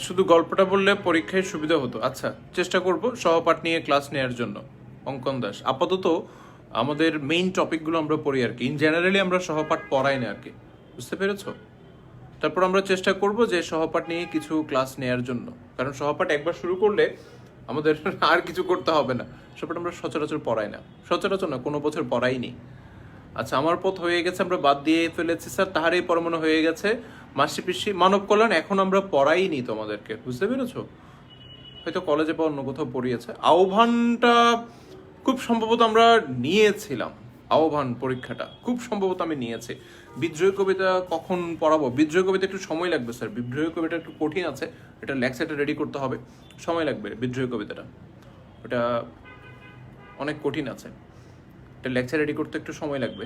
শুধু গল্পটা বললে পরীক্ষায় সুবিধা হতো। আচ্ছা, চেষ্টা করব সহপাঠ নিয়ে ক্লাস নেওয়ার জন্য। অঙ্কন দাস, আপাতত আমাদের মেইন টপিকগুলো আমরা পড়ি আর কি। ইন জেনারেলি আমরা সহপাঠ পড়াই না আর কি, বুঝতে পেরেছো? তারপর আমরা চেষ্টা করব যে সহপাঠ নিয়ে কিছু ক্লাস নেওয়ার জন্য, কারণ সহপাঠ একবার শুরু করলে আমাদের আর কিছু করতে হবে না। সহপাঠ আমরা সচরাচর পড়াই না, সচরাচর না, কোনো বছর পড়াইনি। আচ্ছা, আমার পথ হয়ে গেছে আমরা বাদ দিয়ে ফেলেছি স্যার। তাহারই পরমাণু হয়ে গেছে, মাসি পিসি, মানব কল্যাণ এখন আমরা পড়াইনি তোমাদেরকে, বুঝতে পেরেছো? হয়তো কলেজে বা অন্য কোথাও পড়িয়েছে। আহ্বানটা খুব সম্ভবত আমরা নিয়েছিলাম, আহ্বান পরীক্ষাটা খুব সম্ভবত আমি নিয়েছি। বিদ্রোহী কবিতা কখন পড়াবো? বিদ্রোহী কবিতা একটু সময় লাগবে স্যার, বিদ্রোহী কবিতা একটু কঠিন আছে, এটা লেকচারটা রেডি করতে হবে, সময় লাগবে। বিদ্রোহী কবিতাটা ওটা অনেক কঠিন আছে, এটা লেকচার রেডি করতে একটু সময় লাগবে।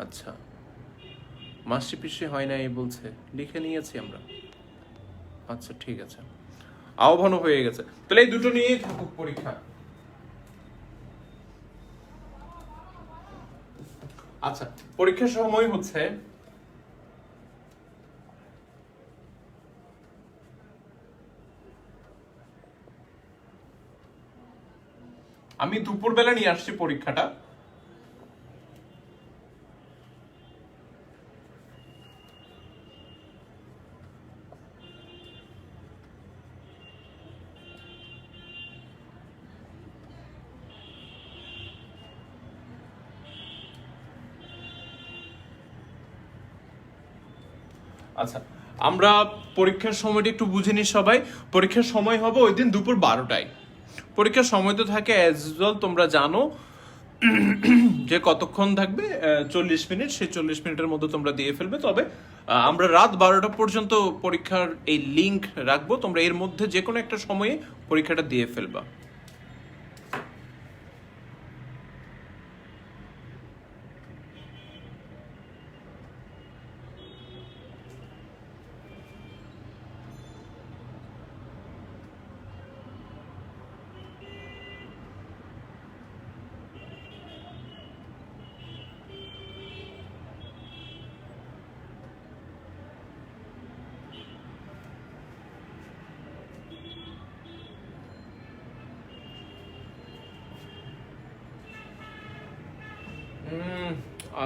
আচ্ছা, মাসি পিসি হয় না এই বলছে, লিখে নিয়েছি আমরা। আচ্ছা ঠিক আছে, আহ্বানও হয়ে গেছে, তাহলে এই দুটো নিয়েই থাকুক পরীক্ষা। আচ্ছা, পরীক্ষার সময় হচ্ছে আমি দুপুরবেলা নিয়ে আসছি পরীক্ষাটা। আচ্ছা, আমরা পরীক্ষার সময়টা একটু বুঝে নিই সবাই। পরীক্ষার সময় হবে ওই দিন দুপুর 12টায়। পরীক্ষার সময় তো থাকে অ্যাজ ইউজুয়াল, তোমরা জানো যে কতক্ষণ থাকবে, 40 মিনিট। সেই 40 মিনিটের মধ্যে তোমরা দিয়ে ফেলবে। তবে আমরা রাত 12টা পর্যন্ত পরীক্ষার এই লিঙ্ক রাখবো, তোমরা এর মধ্যে যে কোনো একটা সময়ে পরীক্ষাটা দিয়ে ফেলবা।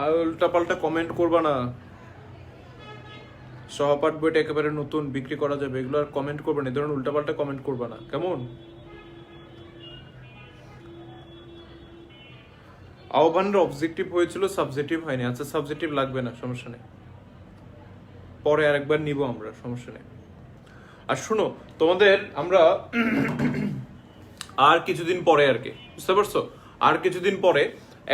আর উল্টাপাল্টা কমেন্ট করবা না। সহপাঠ বইটা একেবারে নতুন, বিক্রি করা যাবে, এগুলো আর কমেন্ট করবা না। এই ধরনের উল্টাপাল্টা কমেন্ট করবা না, কেমন? আহ্বানের অবজেক্টিভ হয়েছিল, সাবজেক্টিভ হয়নি। আচ্ছা, সাবজেক্টিভ লাগবে না, সমস্যা নেই, পরে আরেকবার নিব আমরা, সমস্যা নেই। আর শুনো, তোমাদের আমরা আর কিছুদিন পরে আর কি, বুঝতে পারছো, আর কিছুদিন পরে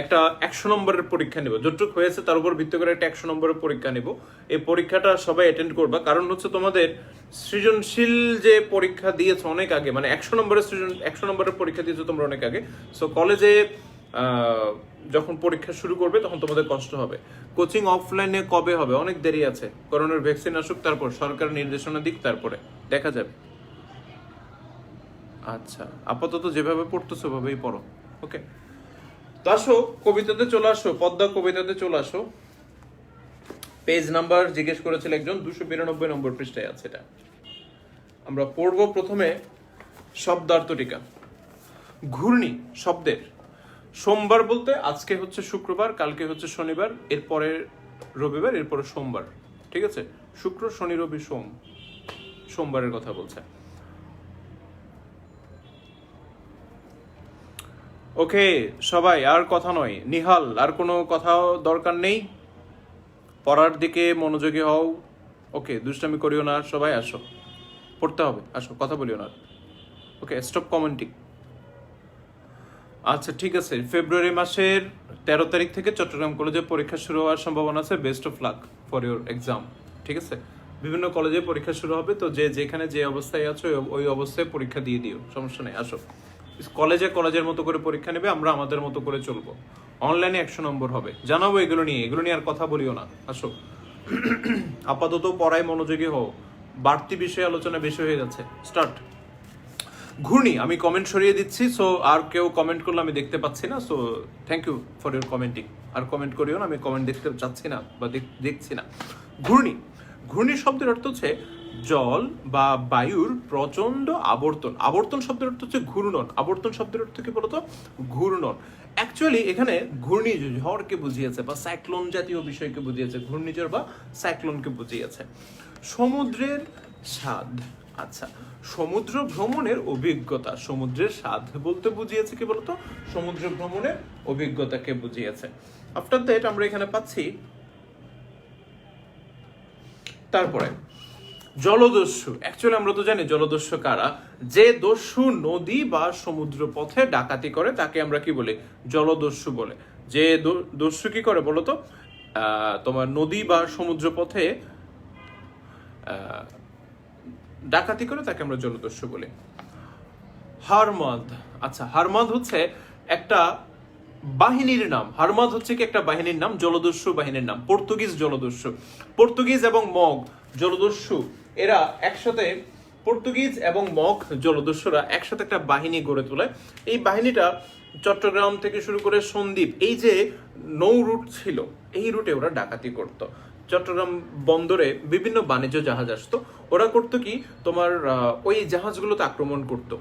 একটা 100 নম্বরের পরীক্ষা নেব। যতটুক হয়েছে তার উপর ভিত্তি করে একটা 100 নম্বরের পরীক্ষা নেব। এই পরীক্ষাটা সবাই অ্যাটেন্ড করবা, কারণ হচ্ছে তোমাদের সৃজনশীল যে পরীক্ষা দিয়েছো অনেক আগে, মানে 100 নম্বরের পরীক্ষা দিয়েছো তোমরা অনেক আগে। সো কলেজে যখন পরীক্ষা শুরু করবে তখন তোমাদের কষ্ট হবে। কোচিং অফলাইনে কবে হবে? অনেক দেরি আছে, করোনার ভ্যাকসিন আসুক, তারপর সরকার নির্দেশনা দিক, তারপরে দেখা যাবে। আচ্ছা, আপাতত যেভাবে পড়তেছো ওভাবেই পড়ো। ওকে, তো আসো কবিতাতে চলে আসো, পদ্মা কবিতাতে চলে আসো। পেজ নাম্বার জিজ্ঞেস করেছিল একজন, 292 নম্বর পৃষ্ঠায় আছে এটা। আমরা পড়ব প্রথমে শব্দার্থটিকা। ঘূর্ণি শব্দের সোমবার বলতে আজকে হচ্ছে শুক্রবার, কালকে হচ্ছে শনিবার, এরপরে রবিবার, এরপরে সোমবার। ঠিক আছে, শুক্র শনি রবি সোম, সোমবারের কথা বলছে। ওকে সবাই, আর কথা নয়। নিহাল, আর কোনো কথা দরকার নেই, পড়ার দিকে মনোযোগী হও। ওকে, দুষ্টামি করিও না, সবাই আসো, পড়তে হবে, আসো, কথা বলিও না। ওকে, স্টপ কমেন্টিং। আচ্ছা ঠিক আছে, ফেব্রুয়ারি মাসের 13 তারিখ থেকে চট্টগ্রাম কলেজে পরীক্ষা শুরু হওয়ার সম্ভাবনা আছে। Best of luck for your exam. ঠিক আছে, বিভিন্ন কলেজে পরীক্ষা শুরু হবে, তো যে যেখানে যে অবস্থায় আছো ওই অবস্থায় পরীক্ষা দিয়ে দিও, সমস্যা নেই। আসো, কলেজে কলেজের মতো করে পরীক্ষা নেবে, আমরা আমাদের মতো করে চলবো। অনলাইনে 100 নম্বর হবে, জানাবো। এগুলো নিয়ে আর কথা বলিও না। আসো, আপাতত পড়ায় মনোযোগী হও, বাড়তি বিষয় আলোচনা বেশি হয়ে যাচ্ছে। স্টার্ট। ঘূর্ণি, আমি কমেন্ট সরিয়ে দিচ্ছি, সো আর কেউ কমেন্ট করলে আমি দেখতে পাচ্ছি না, so thank you for your commenting. আর কমেন্ট করিও না, আমি কমেন্ট দেখতে চাচ্ছি না বা দেখছি না। ঘূর্ণি, ঘূর্ণি শব্দের অর্থ হচ্ছে জল বা বায়ুর প্রচন্ড আবর্তন। আবর্তন শব্দের অর্থ হচ্ছে ঘূর্ণন। আবর্তন শব্দের অর্থ কি বলতো? ঘূর্ণন। অ্যাকচুয়ালি এখানে ঘূর্ণিঝড়কে বুঝিয়েছে বা সাইক্লোন জাতীয় বিষয়কে বুঝিয়েছে, ঘূর্ণিঝড় বা সাইক্লোনকে বুঝিয়েছে। সমুদ্রের স্বাদ, আচ্ছা, সমুদ্র ভ্রমণের অভিজ্ঞতা। সমুদ্রের স্বাদ বলতে বুঝিয়েছে কি বলতো? সমুদ্র ভ্রমণের অভিজ্ঞতাকে বুঝিয়েছে। আফটার দ্যাট আমরা এখানে পাচ্ছি তারপরে জলদস্যু। অ্যাকচুয়ালি আমরা তো জানি জলদস্যু কারা। যে দস্যু নদী বা সমুদ্র পথে ডাকাতি করে তাকে আমরা কি বলি? জলদস্যু বলে। যে দস্যু কি করে বলতো? তোমার নদী বা সমুদ্র পথে ডাকাতি করে তাকে আমরা জলদস্যু বলি। হারমাদ, আচ্ছা, হারমাদ হচ্ছে একটা বাহিনীর নাম। হারমাদ হচ্ছে কি একটা বাহিনীর নাম, জলদস্যু বাহিনীর নাম। পর্তুগিজ জলদস্যু, পর্তুগিজ এবং মগ জলদস্যু এরা একসাথে, পর্তুগিজ এবং মগ জলদস্যুরা একসাথে একটা বাহিনী গড়ে তোলে। এই বাহিনীটা চট্টগ্রাম থেকে শুরু করে সন্দ্বীপ, এই যে নৌ রুট ছিল, এই রুটে ওরা ডাকাতি করত। চট্টগ্রাম বন্দরে বিভিন্ন বাণিজ্য জাহাজ আসতো, ওরা করতো কি তোমার ওই জাহাজগুলোতে আক্রমণ করতো,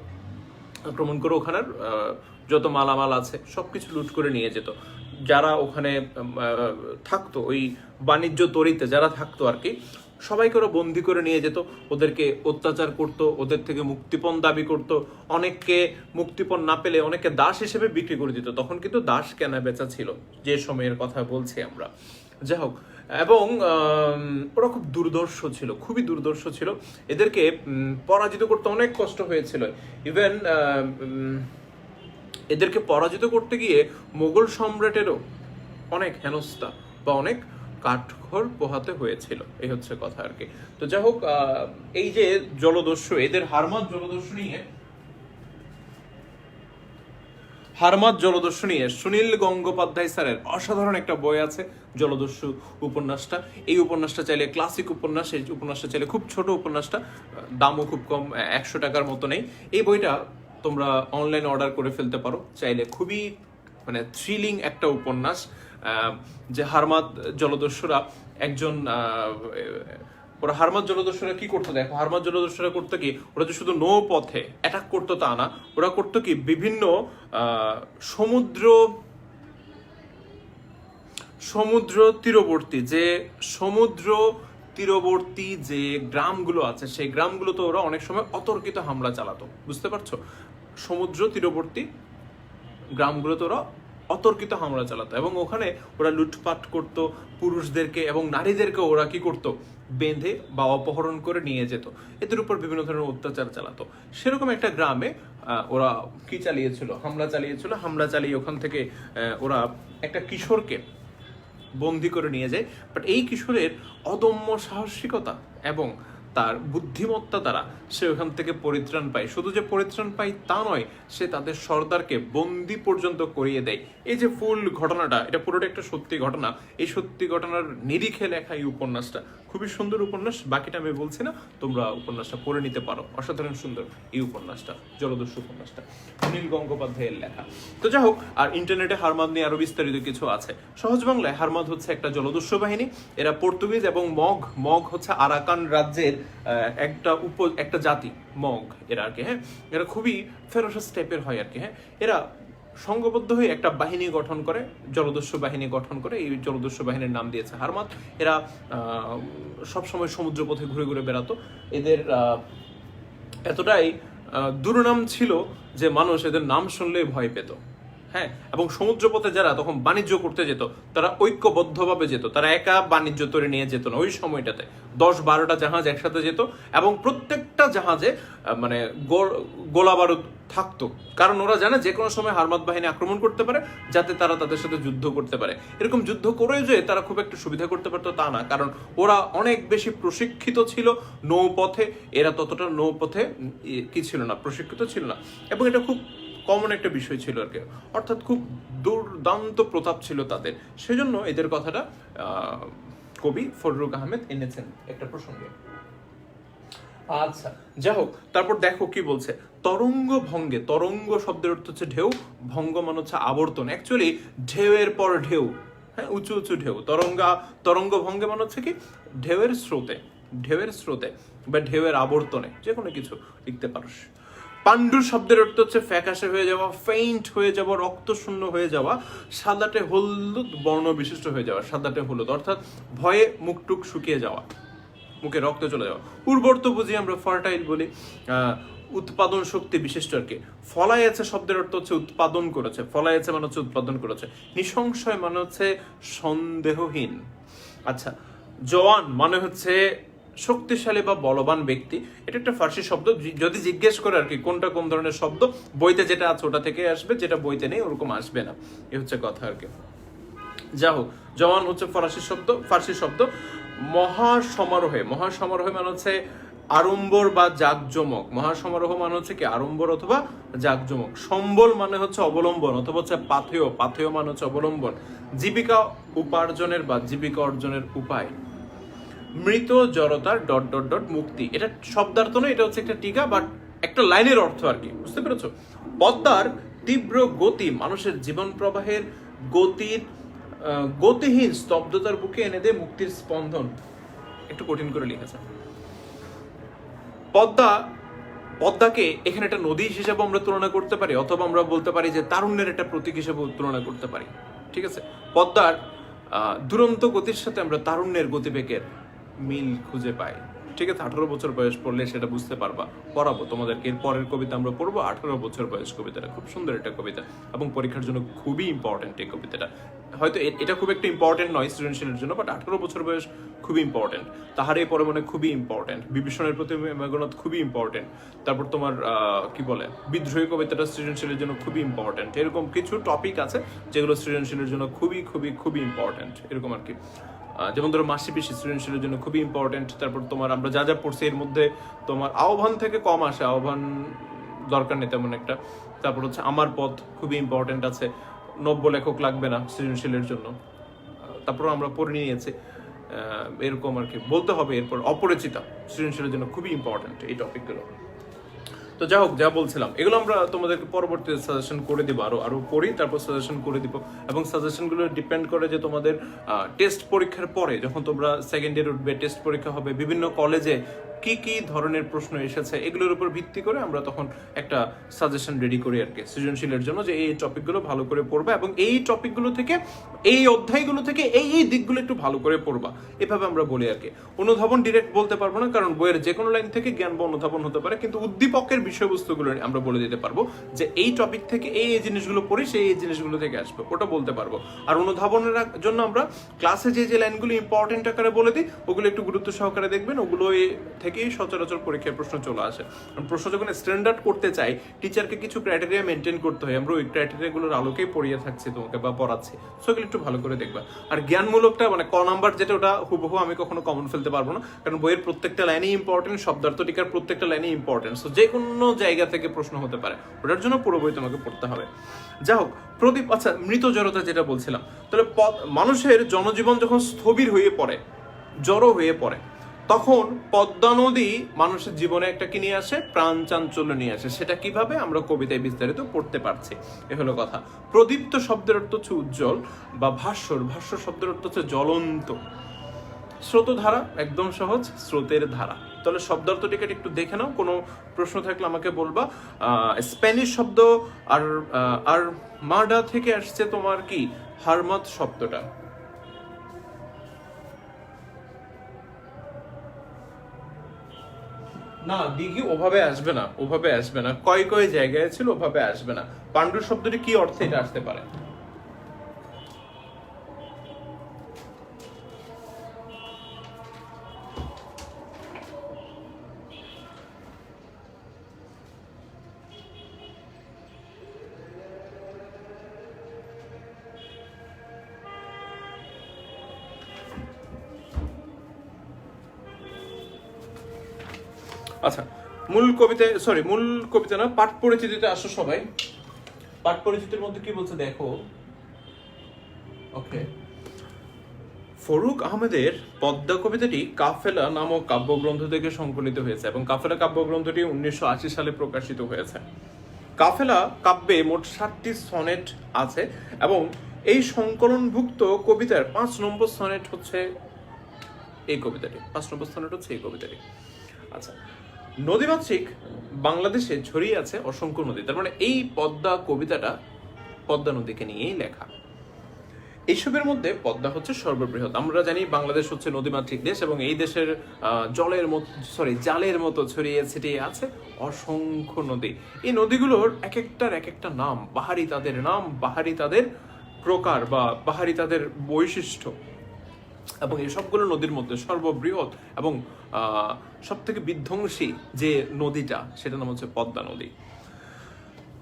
আক্রমণ করে ওখানের যত মালামাল আছে সবকিছু লুট করে নিয়ে যেত। যারা ওখানে থাকতো, ওই বাণিজ্য তরিতে যারা থাকতো আর কি, সবাইকে ওরা বন্দি করে নিয়ে যেত, ওদেরকে অত্যাচার করত, ওদের থেকে মুক্তিপণ দাবি করত। অনেককে মুক্তিপণ না পেলে অনেকে দাস হিসেবে বিক্রি করে দিত। তখন কিন্তু দাস কেনা বেচা ছিল, যে সময়ের কথা বলছি আমরা। যাই হোক, এবং ওরা খুব দুর্ধর্ষ ছিল, খুবই দুর্ধর্ষ ছিল। এদেরকে পরাজিত করতে অনেক কষ্ট হয়েছিল। ইভেন এদেরকে পরাজিত করতে গিয়ে মোগল সম্রাটেরও অনেক হেনস্থা বা অনেক কাঠখড় পোহাতে হয়েছিল। এই হচ্ছে কথা আর কি। তো যাই হোক, এই যে জলদস্যু, এদের হারমাদ জলদস্যু নিয়ে, হারমাদ জলদস্যু নিয়ে সুনীল গঙ্গোপাধ্যায় স্যারের অসাধারণ একটা বই আছে, জলদস্যু উপন্যাসটা। এই উপন্যাসটা চাইলে ক্লাসিক উপন্যাস, এই উপন্যাসটা চাইলে খুব ছোট উপন্যাসটা, দামও খুব কম, 100 টাকার মতো নেই। এই বইটা তোমরা অনলাইন অর্ডার করে ফেলতে পারো চাইলে। খুবই মানে থ্রিলিং একটা উপন্যাস, যে হারমাদ জলদস্যুরা একজন ওরা হারমাদ জলদস্যুরা কি করতো দেখো। হারমাদ জলদস্যুরা করতো কি, ওরা যে শুধু নৌ পথে অ্যাটাক করতো তা না, ওরা করতো কি বিভিন্ন সমুদ্র তীরবর্তী যে গ্রামগুলো আছে, সেই গ্রামগুলোতে ওরা অনেক সময় অতর্কিত হামলা চালাতো। বুঝতে পারছো? সমুদ্র তীরবর্তী গ্রামগুলোতে ওরা অতর্কিত হামলা চালাতো, এবং ওখানে ওরা লুটপাট করত। পুরুষদেরকে এবং নারীদেরকে ওরা কি করতো? বেঁধে বা অপহরণ করে নিয়ে যেত, এদের উপর বিভিন্ন ধরনের অত্যাচার চালাতো। সেরকম একটা গ্রামে ওরা কি চালিয়েছিল? হামলা চালিয়েছিল। হামলা চালিয়ে ওখান থেকে ওরা একটা কিশোরকে বন্দি করে নিয়ে যায়। বাট এই কিশোরের অদম্য সাহসিকতা এবং তার বুদ্ধিমত্তা দ্বারা সে ওখান থেকে পরিত্রাণ পায়। শুধু যে পরিত্রাণ পায় তা নয়, সে তাদের সর্দারকে বন্দি পর্যন্ত করিয়ে দেয়। এই যে ফুল ঘটনাটা, এটা পুরোটা একটা সত্যি ঘটনা। এই সত্যি ঘটনার নিরিখে লেখা এই উপন্যাসটা খুবই সুন্দর উপন্যাস। বাকিটা আমি বলছি না, তোমরা উপন্যাসটা পড়ে নিতে পারো। অসাধারণ সুন্দর এই উপন্যাসটা, জলদস্যু উপন্যাসটা, অনিল গঙ্গোপাধ্যায়ের লেখা। তো যাই হোক, আর ইন্টারনেটে হারমাদ নিয়ে আরো বিস্তারিত কিছু আছে। সহজ বাংলায় হারমাদ হচ্ছে একটা জলদস্যু বাহিনী। এরা পর্তুগিজ এবং মগ হচ্ছে আরাকান রাজ্যের একটা জাতি, মগ এরা আর কি। হ্যাঁ, এরা খুবই ফেরোসাস টাইপের হয় আর কি। হ্যাঁ, এরা সংঘবদ্ধ হয়ে একটা বাহিনী গঠন করে, জলদস্যু বাহিনী গঠন করে। এই জলদস্যু বাহিনীর নাম দিয়েছে হারমাদ। এরা সবসময় সমুদ্রপথে ঘুরে ঘুরে বেড়াতো। এদের এতটাই দুর্নাম ছিল যে মানুষ এদের নাম শুনলেই ভয় পেত। হ্যাঁ, এবং সমুদ্রপথে যারা তখন বাণিজ্য করতে যেত, তারা ঐক্যবদ্ধভাবে যেত, তারা একা বাণিজ্য তৈরি নিয়ে যেত না। ওই সময়টাতে 10-12টা জাহাজ একসাথে যেত, এবং প্রত্যেকটা জাহাজে মানে গোলা বারুদ থাকতো, কারণ ওরা জানে যে কোনো সময় হারমাদ বাহিনী আক্রমণ করতে পারে, যাতে তারা তাদের সাথে যুদ্ধ করতে পারে। এরকম যুদ্ধ করে যে তারা খুব একটা সুবিধা করতে পারতো তা না, কারণ ওরা অনেক বেশি প্রশিক্ষিত ছিল নৌপথে। এরা ততটা নৌপথে কি ছিল না, প্রশিক্ষিত ছিল না, এবং এটা খুব কমন একটা বিষয় ছিল আর কি। অর্থাৎ খুব দুর্দান্ত প্রতাপ ছিল তাদের। সেজন্য এদের কথাটা কবি ফররুখ আহমেদ এনেছেন একটা প্রসঙ্গে। আচ্ছা, যাই হোক, তারপর দেখো কি বলছে। তরঙ্গ ভঙ্গে, তরঙ্গ শব্দের অর্থ হচ্ছে ঢেউ, ভঙ্গ মানে হচ্ছে আবর্তন। অ্যাকচুয়ালি ঢেউয়ের পর ঢেউ, হ্যাঁ, উঁচু উঁচু ঢেউ। তরঙ্গ ভঙ্গে মানে হচ্ছে কি ঢেউয়ের স্রোতে বা ঢেউয়ের আবর্তনে, যে কোনো কিছু লিখতে পারোস। পাণ্ডু শব্দের অর্থ হচ্ছে ফ্যাকাশে হয়ে যাওয়া, ফেইন্ট হয়ে যাওয়া, রক্তশূন্য হয়ে যাওয়া, সাদাটে হলুদ বর্ণ বিশিষ্ট হয়ে যাওয়া। সাদাটে হলুদ অর্থাৎ ভয়ে মুখটুক শুকিয়ে যাওয়া, মুখে রক্ত চলে যাওয়া। উর্বর তো বুঝি আমরা ফার্টাইল বলি, উৎপাদন শক্তি বিশিষ্ট আর কি। ফলাইয়াছে শব্দের অর্থ হচ্ছে উৎপাদন করেছে, ফলাইয়াছে মানে হচ্ছে উৎপাদন করেছে। নিঃসংশয় মানে হচ্ছে সন্দেহহীন। আচ্ছা, জওয়ান মানে হচ্ছে শক্তিশালী বা বলবান ব্যক্তি। এটা একটা ফার্সি শব্দ। যদি জিজ্ঞেস করে আর কি কোনটা কোন ধরনের শব্দ, বইতে যেটা আছে ওটা থেকে আসবে, যেটা বইতে নেই ওরকম আসবে না, এ হচ্ছে কথা আর কি। যা হোক, জওয়ান হচ্ছে ফার্সি শব্দ। মহাসমারোহে মানে হচ্ছে আড়ম্বর বা জাঁকজমক। মহাসমারোহ মানে হচ্ছে কি আড়ম্বর অথবা জাঁকজমক। সম্বল মানে হচ্ছে অবলম্বন অথবা হচ্ছে পাথেয় মানে হচ্ছে অবলম্বন। জীবিকা উপার্জনের বা জীবিকা অর্জনের উপায়। মৃত জড়তার ... মুক্তি। এটা শব্দার্থ নয়, এটা হচ্ছে একটা টিকা, বাট একটা লাইনের অর্থ আর কি, বুঝতে পেরেছো? পদ্মার তীব্র গতি মানুষের জীবন প্রবাহের গতিহীন স্তব্ধতার বুকে এনে দেয় মুক্তির স্পন্দন। একটু কঠিন করে লিখেছে। পদ্মাকে এখানে একটা নদী হিসেবে আমরা তুলনা করতে পারি, অথবা আমরা বলতে পারি যে তারুণ্যের একটা প্রতীক হিসেবে তুলনা করতে পারি। ঠিক আছে, পদ্মার দুরন্ত গতির সাথে আমরা তারুণ্যের গতিবেগের মিল খুঁজে পাই। ঠিক আছে, 18 বছর বয়স পড়লে সেটা বুঝতে পারবা। পড়াবো তোমাদেরকে, এর পরের কবিতা আমরা পড়বো 18 বছর বয়স কবিতাটা। খুব সুন্দর একটা কবিতা এবং পরীক্ষার জন্য খুবই ইম্পর্টেন্ট এই কবিতাটা। হয়তো এটা খুব একটা ইম্পর্টেন্ট নয় সৃজনশীলের জন্য, বাট 18 বছর বয়স খুবই ইম্পর্টেন্ট। তাহার এই পরে মনে খুবই ইম্পর্টেন্ট। বিভীষণের প্রতি মেঘনাদ খুবই ইম্পর্টেন্ট। তারপর তোমার কি বলে বিদ্রোহী কবিতাটা সৃজনশীলের জন্য খুবই ইম্পর্টেন্ট। এরকম কিছু টপিক আছে যেগুলো সৃজনশীলের জন্য খুবই খুবই খুবই ইম্পর্টেন্ট, এরকম আর কি। যেমন ধরো মাসি পিসি সৃজনশীলের জন্য খুবই ইম্পর্টেন্ট। তারপর তোমার আমরা যা যা পড়ছি এর মধ্যে তোমার আহ্বান থেকে কম আসে, আহ্বান দরকার নেই তেমন একটা। তারপর হচ্ছে আমার পথ খুবই ইম্পর্টেন্ট আছে, নব্য লেখক লাগবে না সৃজনশীলের জন্য। তারপর আমরা পড়ে নিয়েছি এরকম আর কি বলতে হবে। এরপর অপরিচিতা সৃজনশীলের জন্য খুবই ইম্পর্টেন্ট এই টপিকগুলো। তো যা হোক, যা বলছিলাম এগুলো আমরা তোমাদেরকে পরবর্তীতে সাজেশন করে দিব, আরো পড়ি তারপর সাজেশন করে দিব। এবং সাজেশনগুলো ডিপেন্ড করে যে তোমাদের টেস্ট পরীক্ষার পরে যখন তোমরা সেকেন্ড ইয়ার উঠবে, টেস্ট পরীক্ষা হবে, বিভিন্ন কলেজে কি কি ধরনের প্রশ্ন এসেছে এগুলোর উপর ভিত্তি করে আমরা তখন একটা সাজেশন রেডি করি আর কি সৃজনশীলের জন্য, যে এই টপিকগুলো ভালো করে পড়বা এবং এই টপিকগুলো থেকে, এই অধ্যায়গুলো থেকে এই দিকগুলো একটু ভালো করে পড়বা, এভাবে আমরা বলি আর কি। অনুধাবন ডিরেক্ট বলতে পারবো না, কারণ বইয়ের যে কোনো লাইন থেকে জ্ঞান বা অনুধাবন হতে পারে, কিন্তু উদ্দীপকের বিষয়বস্তুগুলো আমরা বলে দিতে পারবো যে এই টপিক থেকে এই জিনিসগুলো পড়ি, সেই এই জিনিসগুলো থেকে আসবে, ওটা বলতে পারবো। আর অনুধাবনের জন্য আমরা ক্লাসে যে লাইনগুলো ইম্পর্টেন্ট আকারে বলে দিই, ওগুলো একটু গুরুত্ব সহকারে দেখবেন, ওগুলো থেকেই সচরাচর পরীক্ষায় প্রশ্ন চলে আসে। প্রশ্ন যখন স্ট্যান্ডার্ড করতে চাই, টিচারকে কিছু ক্রাইটেরিয়া মেনটেন করতে হয়, আমরা ওই ক্রাইটেরিয়াগুলোর আলোকেই পড়িয়ে থাকছি তোমাকে বা পড়াচ্ছি, সেগুলো একটু ভালো করে দেখবা। আর জ্ঞানমূলকটা মানে ক নাম্বার যেটা, ওটা হুবহু আমি কখনো কমন ফেলতে পারবো না, কারণ বইয়ের প্রত্যেকটা লাইনই ইম্পর্টেন্ট, শব্দার্থ টিকার প্রত্যেকটা লাইনই ইম্পর্টেন্ট, সো যে কোনো জায়গা থেকে প্রশ্ন হতে পারে, ওটার জন্য পুরো বই তোমাকে পড়তে হবে। যা হোক, প্রদীপ, আচ্ছা মৃত জড়তা যেটা বলছিলাম, তাহলে মানুষের জনজীবন যখন স্থবির হয়ে পড়ে, জড়ো হয়ে পড়ে, তখন পদ্মা নদী মানুষের জীবনে একটা কি নিয়ে আসে, প্রাণ চাঞ্চল্য নিয়ে আসে। সেটা কিভাবে আমরা কবিতায় বিস্তারিত পড়তে পারছি, এ হলো কথা। প্রদীপ্ত শব্দের অর্থ হচ্ছে উজ্জ্বল, বা ভাস্বর, ভাস্বর শব্দের অর্থ হচ্ছে জ্বলন্ত। স্রোতধারা, একদম সহজ, স্রোতের ধারা। তাহলে শব্দার্থটিকে একটু দেখে নাও, কোনো প্রশ্ন থাকলে আমাকে বলবা। স্প্যানিশ শব্দ আর আর মাডা থেকে আসছে তোমার কি, হারমাত শব্দটা। না, দিঘি ওভাবে আসবে না, ওভাবে আসবে না, কয় জায়গায় ছিল, ওভাবে আসবে না। পাণ্ডু শব্দটি কি অর্থে এটা আসতে পারে? আচ্ছা, মূল কবিতা না, পাঠ পরিচিতিতে আসো সবাই। পাঠ পরিচিতির মধ্যে কি বলছে দেখো। ওকে, ফরুক আহমেদের পদ্মা কবিতাটি কাফেলা নামক কাব্যগ্রন্থ থেকে সংকলিত হয়েছে, এবং কাফেলা কাব্যগ্রন্থটি 1980 সালে প্রকাশিত হয়েছে। কাফেলা কাব্যে মোট 7টি সনেট আছে, এবং এই সংকলনভুক্ত কবিতার 5 নম্বর সনেট হচ্ছে এই কবিতাটি। 5 নম্বর সনেট হচ্ছে এই কবিতাটি। আচ্ছা, নদীমাতৃক বাংলাদেশে ছড়িয়ে আছে অসংখ্য নদী, তার মানে এই পদ্মা কবিতাটা পদ্মা নদীকে নিয়েই লেখা। এইসবের মধ্যে পদ্মা হচ্ছে সর্ববৃহৎ। আমরা জানি বাংলাদেশ হচ্ছে নদীমাতৃক দেশ, এবং এই দেশের জালের মতো ছড়িয়ে ছিটিয়ে আছে অসংখ্য নদী। এই নদীগুলোর এক একটা নাম, বাহারি তাদের নাম, বাহারি তাদের প্রকার, বা বাহারি তাদের বৈশিষ্ট্য। এবং এই সবগুলো নদীর মধ্যে সর্ববৃহৎ এবং সব থেকে বিধ্বংসী যে নদীটা, সেটার নাম হচ্ছে পদ্মা নদী।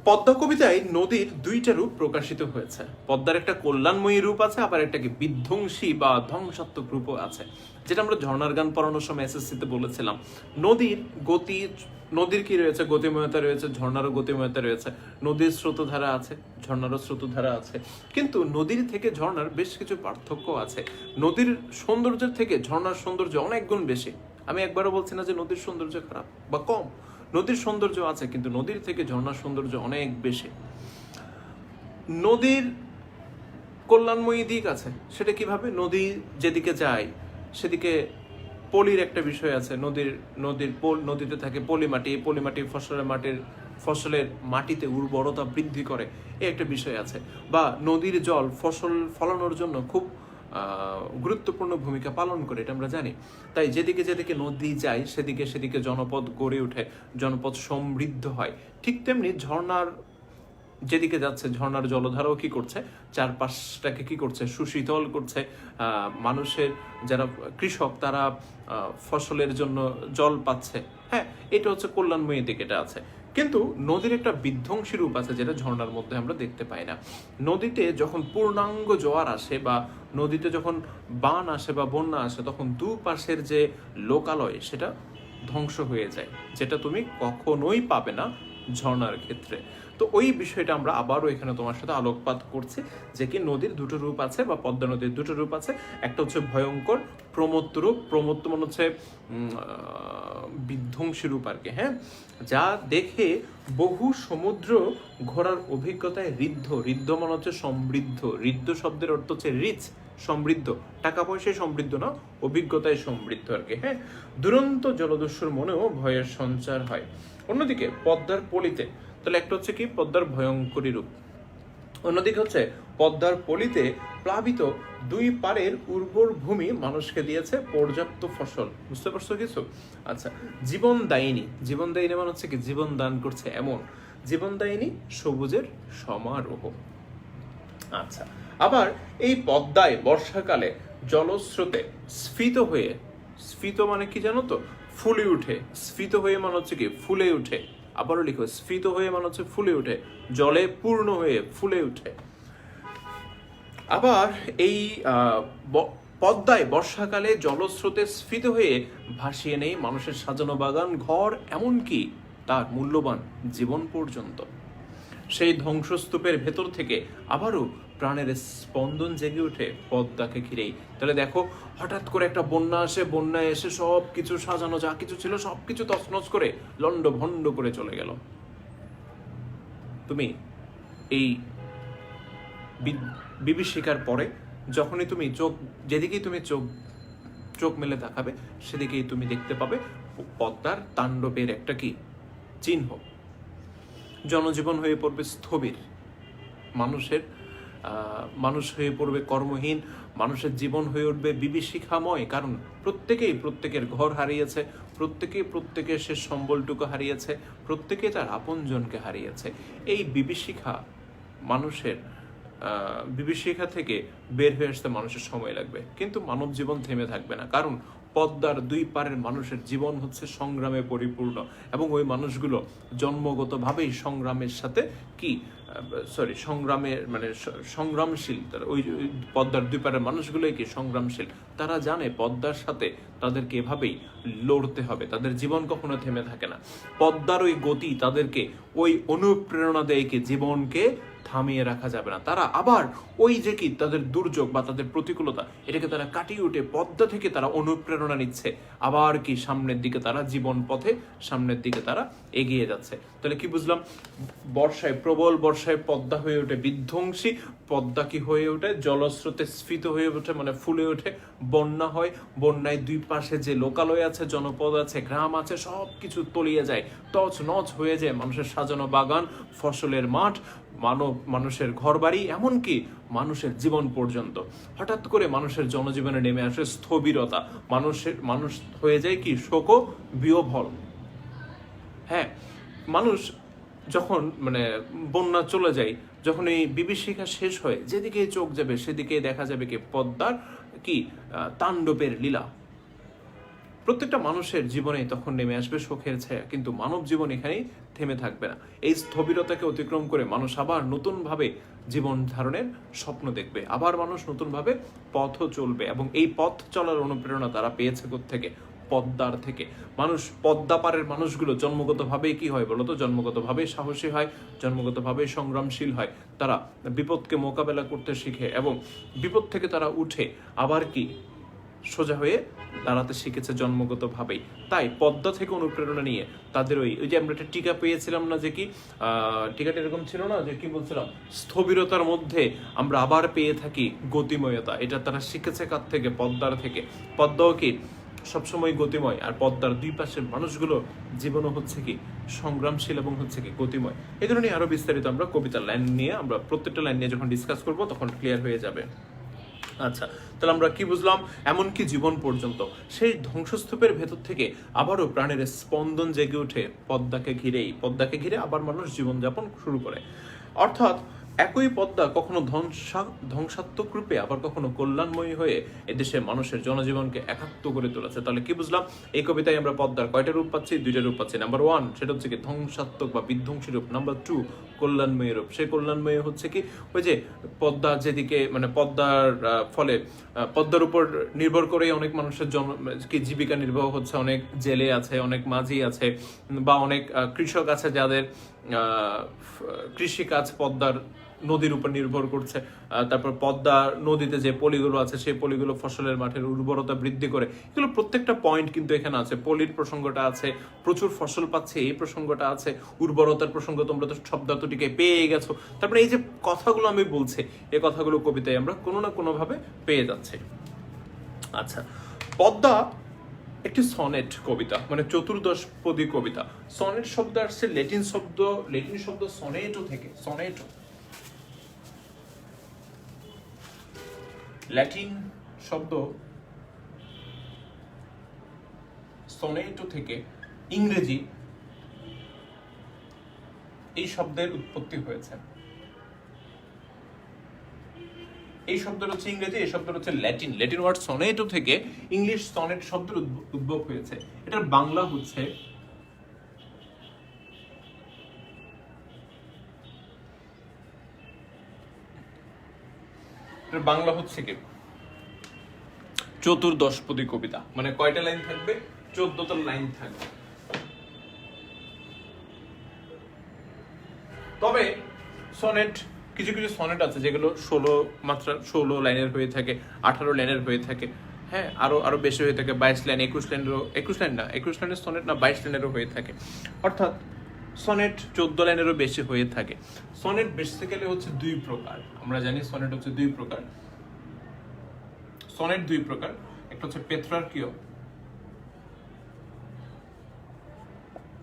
পদ্মা কবিতায় নদীর 2টা রূপ প্রকাশিত হয়েছে। পদ্মার একটা কল্যাণময়ী রূপ আছে, আবার একটা কি বিধ্বংসী বা ধ্বংসাত্মক রূপও আছে, যেটা আমরা ঝর্ণার গান পড়ানোর সময় এসএসসিতে বলেছিলাম। নদীর কি রয়েছে, গতিময়তা রয়েছে, ঝর্ণারও গতিময়তা রয়েছে, নদীর স্রোতধারা আছে, ঝর্ণারও স্রোতধারা আছে। কিন্তু নদীর থেকে ঝর্ণার বেশ কিছু পার্থক্য আছে। নদীর সৌন্দর্যের থেকে ঝর্ণার সৌন্দর্য অনেক গুণ বেশি। আমি একবারও বলছি না যে নদীর সৌন্দর্য খারাপ বা কম, নদীর সৌন্দর্য আছে, কিন্তু নদীর থেকে ঝর্ণার সৌন্দর্য অনেক বেশি। নদীর কল্যাণময়ী দিক আছে, সেটা কিভাবে? নদী যেদিকে যায় সেদিকে পলির একটা বিষয় আছে। নদীতে থাকে পলি মাটি ফসলের মাটিতে উর্বরতা বৃদ্ধি করে, এই একটা বিষয় আছে। বা নদীর জল ফসল ফলানোর জন্য খুব গুরুত্বপূর্ণ ভূমিকা পালন করে, এটা আমরা জানি। তাই যেদিকে নদী যায় সেদিকে জনপদ গড়ে ওঠে, জনপদ সমৃদ্ধ হয়। ঠিক তেমনি ঝর্ণার যেদিকে যাচ্ছে, ঝর্ণার জলধারাও কি করছে, চারপাশটাকে কি করছে, সুশীতল করছে। মানুষের যারা কৃষক, তারা ফসলের জন্য জল পাচ্ছে। হ্যাঁ, এটা হচ্ছে কল্যাণময়ী দিক, এটা আছে। কিন্তু নদীর একটা বিধ্বংসী রূপ আছে, যেটা ঝর্ণার মধ্যে আমরা দেখতে পাই না। নদীতে যখন পূর্ণাঙ্গ জোয়ার আসে, বা নদীতে যখন বান আসে বা বন্যা আসে, তখন দুপাশের যে লোকালয় সেটা ধ্বংস হয়ে যায়, যেটা তুমি কখনোই পাবে না ঝর্ণার ক্ষেত্রে। তো ওই বিষয়টা আমরা আবারও এখানে তোমার সাথে আলোকপাত করছি, যে কি নদীর 2টো রূপ আছে, বা পদ্মা নদীর 2টো রূপ আছে। একটা হচ্ছে ভয়ঙ্কর প্রমত্ত রূপ, প্রমত্ত মানে হচ্ছে বিধ্বংসী রূপ আর কি, হ্যাঁ, যা দেখে বহু সমুদ্র ঘোরার অভিজ্ঞতায় ঋদ্ধ মানে হচ্ছে সমৃদ্ধ। ঋদ্ধ শব্দের অর্থ হচ্ছে রিচ, সমৃদ্ধ, টাকা পয়সায় সমৃদ্ধ না, অভিজ্ঞতায় সমৃদ্ধ আর কি, হ্যাঁ। দুরন্ত জলদস্যুর মনেও ভয়ের সঞ্চার হয়। অন্যদিকে পদ্মার পলিতে, তাহলে একটা হচ্ছে কি পদ্মার ভয়ঙ্করী রূপ, অন্যদিকে হচ্ছে পদ্মার পলিতে প্লাবিত দুই পাড়ের উর্বর ভূমি মানুষকে দিয়েছে পর্যাপ্ত ফসল। বুঝতে পারছো কিছু? আচ্ছা, জীবন দায়িনী মানে হচ্ছে কি জীবন দান করছে এমন, জীবন দায়িনী সবুজের সমারোহ। আচ্ছা, আবার এই পদ্মায় বর্ষাকালে জলস্রোতে স্ফীত মানে কি জানো তো? ফুলে উঠে। স্ফীত হয়ে মানে হচ্ছে কি ফুলে উঠে। আবারও লিখো, স্ফীত হয়ে মানে হচ্ছে ফুলে উঠে, জলে পূর্ণ হয়ে ফুলে উঠে। আবার এই পদ্মায় বর্ষাকালে জলস্রোতে স্ফীত হয়ে ভাসিয়ে নেই মানুষের সাজানো বাগান, ঘর, এমনকি তার মূল্যবান জীবন পর্যন্ত। সেই ধ্বংসস্তূপের ভেতর থেকে আবারও প্রাণের স্পন্দন জেগে ওঠে পদ্মাকে ঘিরেই। তাহলে দেখো, হঠাৎ করে একটা বন্যা আসে, বন্যায় এসে সব কিছু সাজানো যা কিছু ছিল সব কিছু তছনছ করে লন্ড ভন্ড করে চলে গেল। তুমি এই বিভীষিকার পরে যখনই তুমি যেদিকেই তুমি চোখ মেলে তাকাবে, সেদিকেই তুমি দেখতে পাবে পদ্মার তাণ্ডবের একটা কি চিহ্ন। জনজীবন হয়ে পড়বে স্থবির, মানুষ হয়ে পড়বে কর্মহীন, মানুষের জীবন হয়ে উঠবে বিভীষিকাময়। কারণ প্রত্যেকেই প্রত্যেকের ঘর হারিয়েছে, প্রত্যেকে সে সম্বলটুকু হারিয়েছে, প্রত্যেকে তার আপনজনকে হারিয়েছে। এই বিভীষিকা থেকে বের হয়ে আসতে মানুষের সময় লাগবে, কিন্তু মানব জীবন থেমে থাকবে না। কারণ পদ্মার দুই পারের মানুষের জীবন হচ্ছে সংগ্রামে পরিপূর্ণ, এবং ওই মানুষগুলো জন্মগতভাবেই সংগ্রামের সাথে সংগ্রামশীল। ওই পদ্মার দুই পারের মানুষগুলোই কি সংগ্রামশীল। তারা জানে পদ্মার সাথে তাদেরকে এভাবেই লড়তে হবে, তাদের জীবন কখনো থেমে থাকে না। পদ্মার ওই গতি তাদেরকে ওই অনুপ্রেরণা দেয় কি জীবনকে থামিয়ে রাখা যাবে না। তারা আবার ওই যে কি তাদের দুর্যোগ বা তাদের প্রতিকূলতা, এটাকে তারা কাটিয়ে উঠে পদ্মা থেকে তারা অনুপ্রেরণা নিচ্ছে, আবার কি সামনের দিকে তারা জীবন পথে সামনের দিকে তারা এগিয়ে যাচ্ছে। তাহলে কি বুঝলাম? প্রবল বর্ষায় পদ্মা হয়ে ওঠে বিধ্বংসী, পদ্মা কি হয়ে ওঠে জলস্রোতে স্ফীত হয়ে ওঠে, মানে ফুলে ওঠে। বন্যা হয়, বন্যায় দুই পাশে যে লোকালয় আছে, জনপদ আছে, গ্রাম আছে, সবকিছু তলিয়ে যায়, তছনছ হয়ে যায় মানুষের সাজানো বাগান, ফসলের মাঠ, মানুষের ঘরবাড়ি, এমনকি মানুষের জীবন পর্যন্ত। হঠাৎ করে মানুষের জনজীবনে নেমে আসে স্থবিরতা, মানুষ হয়ে যায় কি শোক বিহ্বল। হ্যাঁ, মানুষ যখন বন্যা চলে যায়, যখন এই বিভীষিকা শেষ হয়, যেদিকে চোখ যাবে সেদিকে দেখা যাবে কি পদ্মার কি তাণ্ডবের লীলা। প্রত্যেকটা মানুষের জীবনে তখন নেমে আসবে শোকের ছায়া, কিন্তু মানব জীবন এখানেই থেমে থাকবে না। এই স্থবিরতাকে অতিক্রম করে মানুষ আবার নতুনভাবে জীবন ধারণের স্বপ্ন দেখবে, আবার মানুষ নতুনভাবে পথও চলবে। এবং এই পথ চলার অনুপ্রেরণা তারা পেয়েছে কোত্থেকে? পদ্মার থেকে। পদ্মা পারের মানুষগুলো জন্মগতভাবেই কি হয় বলতো? জন্মগতভাবেই সাহসী হয়, জন্মগতভাবেই সংগ্রামশীল হয়। তারা বিপদকে মোকাবেলা করতে শিখে এবং বিপদ থেকে তারা উঠে আবার কি সোজা হয়ে দাঁড়াতে শিখেছে জন্মগতভাবেই। তাই পদ্মা থেকে অনুপ্রেরণা নিয়ে তাদের ওই যে আমরা একটা টিকা পেয়েছিলাম না, যে কি টিকাটা এরকম ছিল না, যে কি বলছিলাম, স্থবিরতার মধ্যে আমরা আবার পেয়ে থাকি গতিময়তা। এটা তারা শিখেছে কার থেকে? পদ্মার থেকে। পদ্মাও কি সবসময় গতিময়, আর পদ্মার দুই পাশের মানুষগুলো জীবনও হচ্ছে কি সংগ্রামশীল এবং হচ্ছে কি গতিময়। এই ধরনের আরো বিস্তারিত আমরা কবিতার লাইন নিয়ে, আমরা প্রত্যেকটা লাইন নিয়ে যখন ডিসকাস করবো তখন ক্লিয়ার হয়ে যাবে। আচ্ছা, তাহলে আমরা কি বুঝলাম? এমনকি জীবন পর্যন্ত সেই ধ্বংসস্তূপের ভেতর থেকে আবারও প্রাণের স্পন্দন জেগে ওঠে পদ্মাকে ঘিরে আবার মানুষ জীবনযাপন শুরু করে। অর্থাৎ একই পদ্মা কখনো ধ্বংসাত্মক রূপে, আবার কখনো কল্যাণময়ী হয়ে এদেশে মানুষের জনজীবনকে একাত্ম করে তুলেছে। তাহলে কি বুঝলাম? এই কবিতায় আমরা পদ্মার কয়টা রূপ পাচ্ছি? দুইটা রূপ পাচ্ছি। নাম্বার 1 সেটা হচ্ছে কি ধ্বংসাত্মক বা বিধ্বংসী রূপ। নাম্বার 2 কল্যাণময়ী রূপ। সেই কল্যাণময়ী হচ্ছে কি ওই যে পদ্মা যেদিকে পদ্মার ফলে পদ্মার উপর নির্ভর করে অনেক মানুষের কি জীবিকা নির্বাহ হচ্ছে, অনেক জেলে আছে, অনেক মাঝি আছে, বা অনেক কৃষক আছে যাদের কৃষিকাজ পদ্মার নদীর উপর নির্ভর করছে। তারপর পদ্মা নদীতে যে পলিগুলো আছে, সেই পলিগুলো ফসলের মাঠের উর্বরতা বৃদ্ধি করে। এগুলো প্রত্যেকটা পয়েন্ট কিন্তু এখানে আছে। পলির প্রসঙ্গটা আছে, প্রচুর ফসল পাচ্ছে এই প্রসঙ্গটা আছে, উর্বরতার প্রসঙ্গ তোমরা তো শব্দার্থটিকে পেয়ে গেছো। তারপরে এই যে কথাগুলো আমি বলছি, এই কথাগুলো কবিতায় আমরা কোনো না কোনো ভাবে পেয়ে যাচ্ছি। আচ্ছা, পদ্মা একটি সনেট কবিতা, চতুর্দশপদী কবিতা। সনেট শব্দ আসছে ল্যাটিন শব্দ সনেটো থেকে। সনেটো ল্যাটিন শব্দ সনেটো থেকে ইংরেজি এই শব্দের উৎপত্তি হয়েছে। এই শব্দটা হচ্ছে ইংরেজি, এই শব্দটা হচ্ছে ল্যাটিন। ল্যাটিন ওয়ার্ড সনেটো থেকে ইংলিশ সনেট শব্দের উদ্ভব হয়েছে। এটার বাংলা হচ্ছে কি চতুর্দশপদী কবিতা। মানে কয়টা লাইন থাকবে? 14টা লাইন থাকবে। তবে সনেট, কিছু কিছু সনেট আছে যেগুলো 16 লাইনের হয়ে থাকে, 18 লাইনের হয়ে থাকে, হ্যাঁ, আরো বেশি হয়ে থাকে, 22 লাইন, 21 লাইনের সনেট না, 22 লাইনেরও হয়ে থাকে। অর্থাৎ সনেট 14 লাইনেরও বেশি হয়ে থাকে। সনেট বেসিক্যালি হচ্ছে দুই প্রকার। আমরা জানি সনেট হচ্ছে দুই প্রকার। সনেট দুই প্রকার, একটা হচ্ছে পেত্রার্কীয়,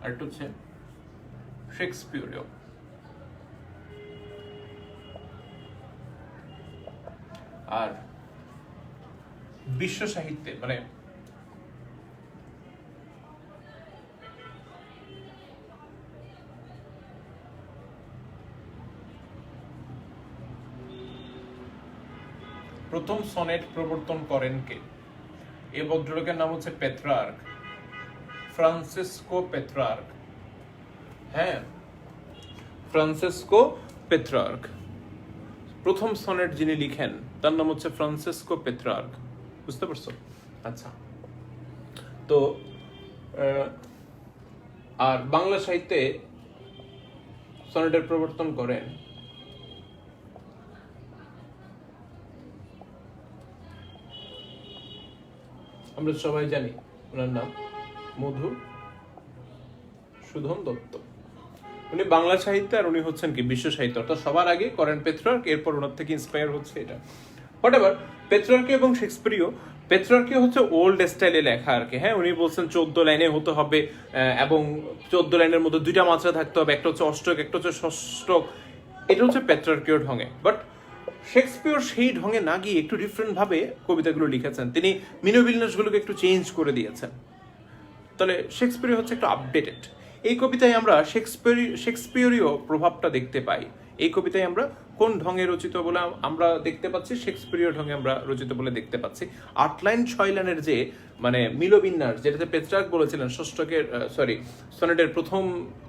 আর একটা হচ্ছে শেক্সপিয়রীয়। আর বিশ্ব সাহিত্যে মানে প্রথম সনেট প্রবর্তন করেন কে? এই ভদ্রলোকের নাম হচ্ছে পেত্রার্ক, ফ্রান্সিসকো পেত্রার্ক। হ্যাঁ, ফ্রান্সিসকো পেত্রার্ক প্রথম সনেট যিনি লিখেন তার নাম হচ্ছে ফ্রান্সিসকো পেত্রার্ক। বুঝতে পারছো? আচ্ছা, তো আর বাংলা সাহিত্যে সনেটের প্রবর্তন করেন আমরা সবাই জানি, ওনার নাম মধুসূদন দত্ত। উনি বাংলা সাহিত্যে, আর উনি হচ্ছেন কি বিশ্ব সাহিত্য। অর্থাৎ সবার আগে করেন পেত্রার্ক, এরপর ওনার থেকে ইন্সপায়ার হচ্ছে এটা। হোয়াটএভার, পেত্রার্কীয় এবং শেক্সপিয়রীয়। পেত্রার্কীয় হচ্ছে ওল্ড স্টাইলে লেখা আর কি। হ্যাঁ, উনি বলছেন 14 লাইনে হতে হবে, এবং 14 লাইনের মধ্যে দুইটা মাত্রা থাকতে হবে, একটা হচ্ছে অষ্টক, একটা হচ্ছে ষষ্ঠক। এটা হচ্ছে পেত্রার্কীয় ঢঙে। বাট শেক্সপিয়র সেই ঢঙে না গিয়ে একটু ডিফারেন্ট ভাবে কবিতাগুলো লিখেছেন। তিনি মিনোবিন্যাসগুলোকে একটু চেঞ্জ করে দিয়েছেন। তাহলে শেক্সপিয়র হচ্ছে একটু আপডেটেড। এই কবিতায় আমরা শেক্সপিয়রীয় প্রভাবটা দেখতে পাই। এই কবিতায় আমরা কোন ঢঙে রচিত বলে আমরা দেখতে পাচ্ছি? শেক্সপিয়রীয় ঢঙে আমরা রচিত বলে দেখতে পাচ্ছি। 8 লাইন 6 লাইনের যে মানে মিলবিন্যাস, যেটাতে পেত্রার্ক বলেছিলেন ষষ্ঠকের সনেটের প্রথম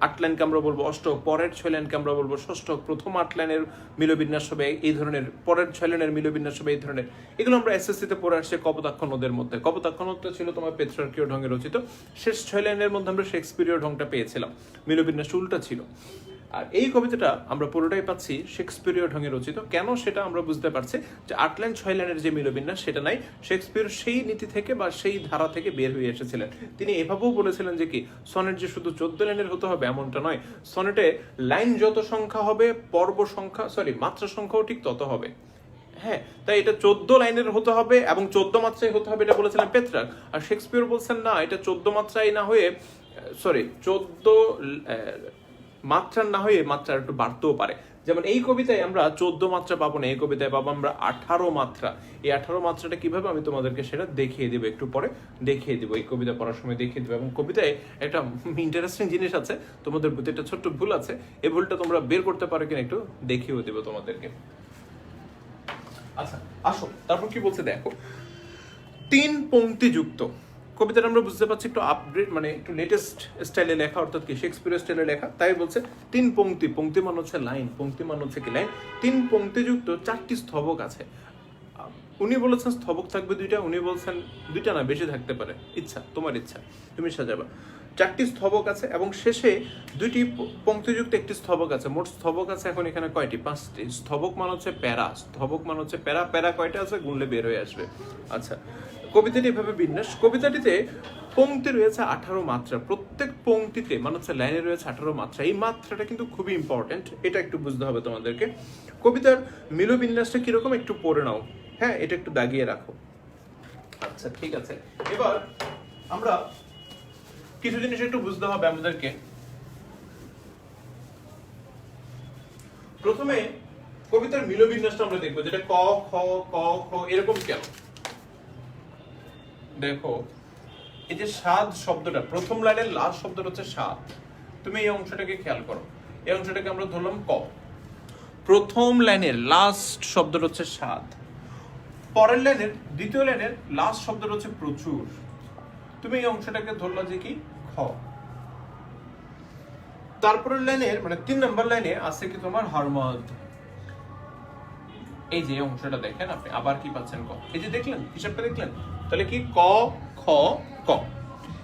8 লাইনকে আমরা বলবো অষ্টক, পরের 6 লাইনকে আমরা বলবো ষষ্ঠক, প্রথম 8 লাইনের মিলবিন্যাস হবে এই ধরনের, পরের 6 লাইনের মিলবিন্যাস হবে এই ধরনের। এগুলো আমরা এসএসসিতে পড়ে আসছে কপোতাক্ষ নদের মধ্যে। কপোতাক্ষ নদটা ছিল তোমার পেত্রার্কীয় ঢঙে রচিত। শেষ 6 লাইনের মধ্যে আমরা শেক্সপিয়রীয় ঢঙটা পেয়েছিলাম, মিলবিন্যাস উল্টা ছিল। আর এই কবিতাটা আমরা পুরোটাই পাচ্ছি শেক্সপিয়রীয় ঢঙে রচিত। কেন সেটা আমরা বুঝতে পারছি যে 8 লাইন 6 লাইনের যে মিলবিন্যাস সেটা নাই। শেক্সপিয়র সেই নীতি থেকে বা সেই ধারা থেকে বের হয়ে এসেছিলেন। তিনি এভাবেও বলেছিলেন যে কি সনেট যে শুধু 14 লাইনের হতে হবে এমনটা নয়। সনেটে লাইন যত সংখ্যা হবে, মাত্রা সংখ্যাও ঠিক তত হবে। হ্যাঁ, তাই এটা 14 লাইনের হতে হবে এবং 14 মাত্রায় হতে হবে, এটা বলেছিলেন পেত্রার্ক। আর শেক্সপিয়র বলছেন না, এটা 14 মাত্রায় না হয়ে 14 মাত্রার না হয়ে মাত্রা একটু বাড়তেও পারে। যেমন এই কবিতায় আমরা 14 মাত্রা পাবো না, এই কবিতায় পাবো আমরা 18 মাত্রা। এই 18 মাত্রাটা কিভাবে আমি তোমাদেরকে সেটা দেখিয়ে দিব, একটু পরে দেখিয়ে দিব, এই কবিতা পড়ার সময় দেখিয়ে দিব। এবং কবিতায় একটা ইন্টারেস্টিং জিনিস আছে, তোমাদের প্রতি একটা ছোট্ট ভুল আছে, এই ভুলটা তোমরা বের করতে পারো কিনা একটু দেখিয়ে দিব তোমাদেরকে। আচ্ছা আসো, তারপর কি বলছে দেখো। 3 পংক্তিযুক্ত কবিতাটা আমরা বুঝতে পারছি একটু আপডেট, মানে একটু লেটেস্ট স্টাইলে লেখা, অর্থাৎ কি শেক্সপিয়র স্টাইলে লেখা। তাই বলছে 3 পংক্তি, পংক্তি মান হচ্ছে লাইন, পংক্তি মান হচ্ছে কি লাইন। 3 পংক্তিযুক্ত 4টি স্থবক আছে। উনি বলেছেন স্থবক থাকবে 2টা, উনি বলছেন 2টা না, বেশি থাকতে পারে, ইচ্ছা, তোমার ইচ্ছা, তুমি সাজাবা। 4টি স্থবক আছে এবং শেষে 2টি পংক্তিযুক্ত 1টি স্থবক আছে। মোট স্থবক আছে এখন এখানে কয়টি? 5টি। স্থবক মান হচ্ছে প্যারা, স্থবক মান হচ্ছে প্যারা। প্যারা কয়টা আছে গুনলে বের হয়ে আসবে। আচ্ছা, কবিতাটি এভাবে বিন্যাস। কবিতাটিতে পংক্তি রয়েছে 18 মাত্রা, প্রত্যেক পংক্তিতে মানে হচ্ছে লাইনে রয়েছে 18 মাত্রা। এই মাত্রাটা কিন্তু খুবই ইম্পর্টেন্ট, এটা একটু বুঝতে হবে তোমাদেরকে। কবিতার মিলবিন্যাসটা কিরকম একটু পড়ে নাও, হ্যাঁ, এটা একটু দাগিয়ে রাখো। আচ্ছা ঠিক আছে, এবার আমরা কিছু জিনিস একটু বুঝতে হবে আমাদেরকে। প্রথমে কবিতার মিল বিন্যাসটা আমরা দেখবো, যেটা ক খ ক খ এরকম কেন। দেখো এই যে স্বাদ শব্দটা, প্রথম লাইনের লাস্ট শব্দটা হচ্ছে স্বাদ। তুমি এই অংশটাকে খেয়াল করো, এই অংশটাকে আমরা ধরলাম ক, প্রথম লাইনের লাস্ট শব্দটা হচ্ছে স্বাদ, পরের লাইনের দ্বিতীয় লাইনের লাস্ট শব্দটা হচ্ছে প্রচুর। তুমি এই অংশটাকে ধরলা যে কি খ। তারপরের লাইনের মানে 3 নম্বর লাইনে আছে কি তোমার হরমদ। এই যে অংশটা দেখেন আপনি আবার কি পাচ্ছেন ক, এই যে দেখলেন হিসাবটা দেখলেন, তাহলে কি ক খ ক,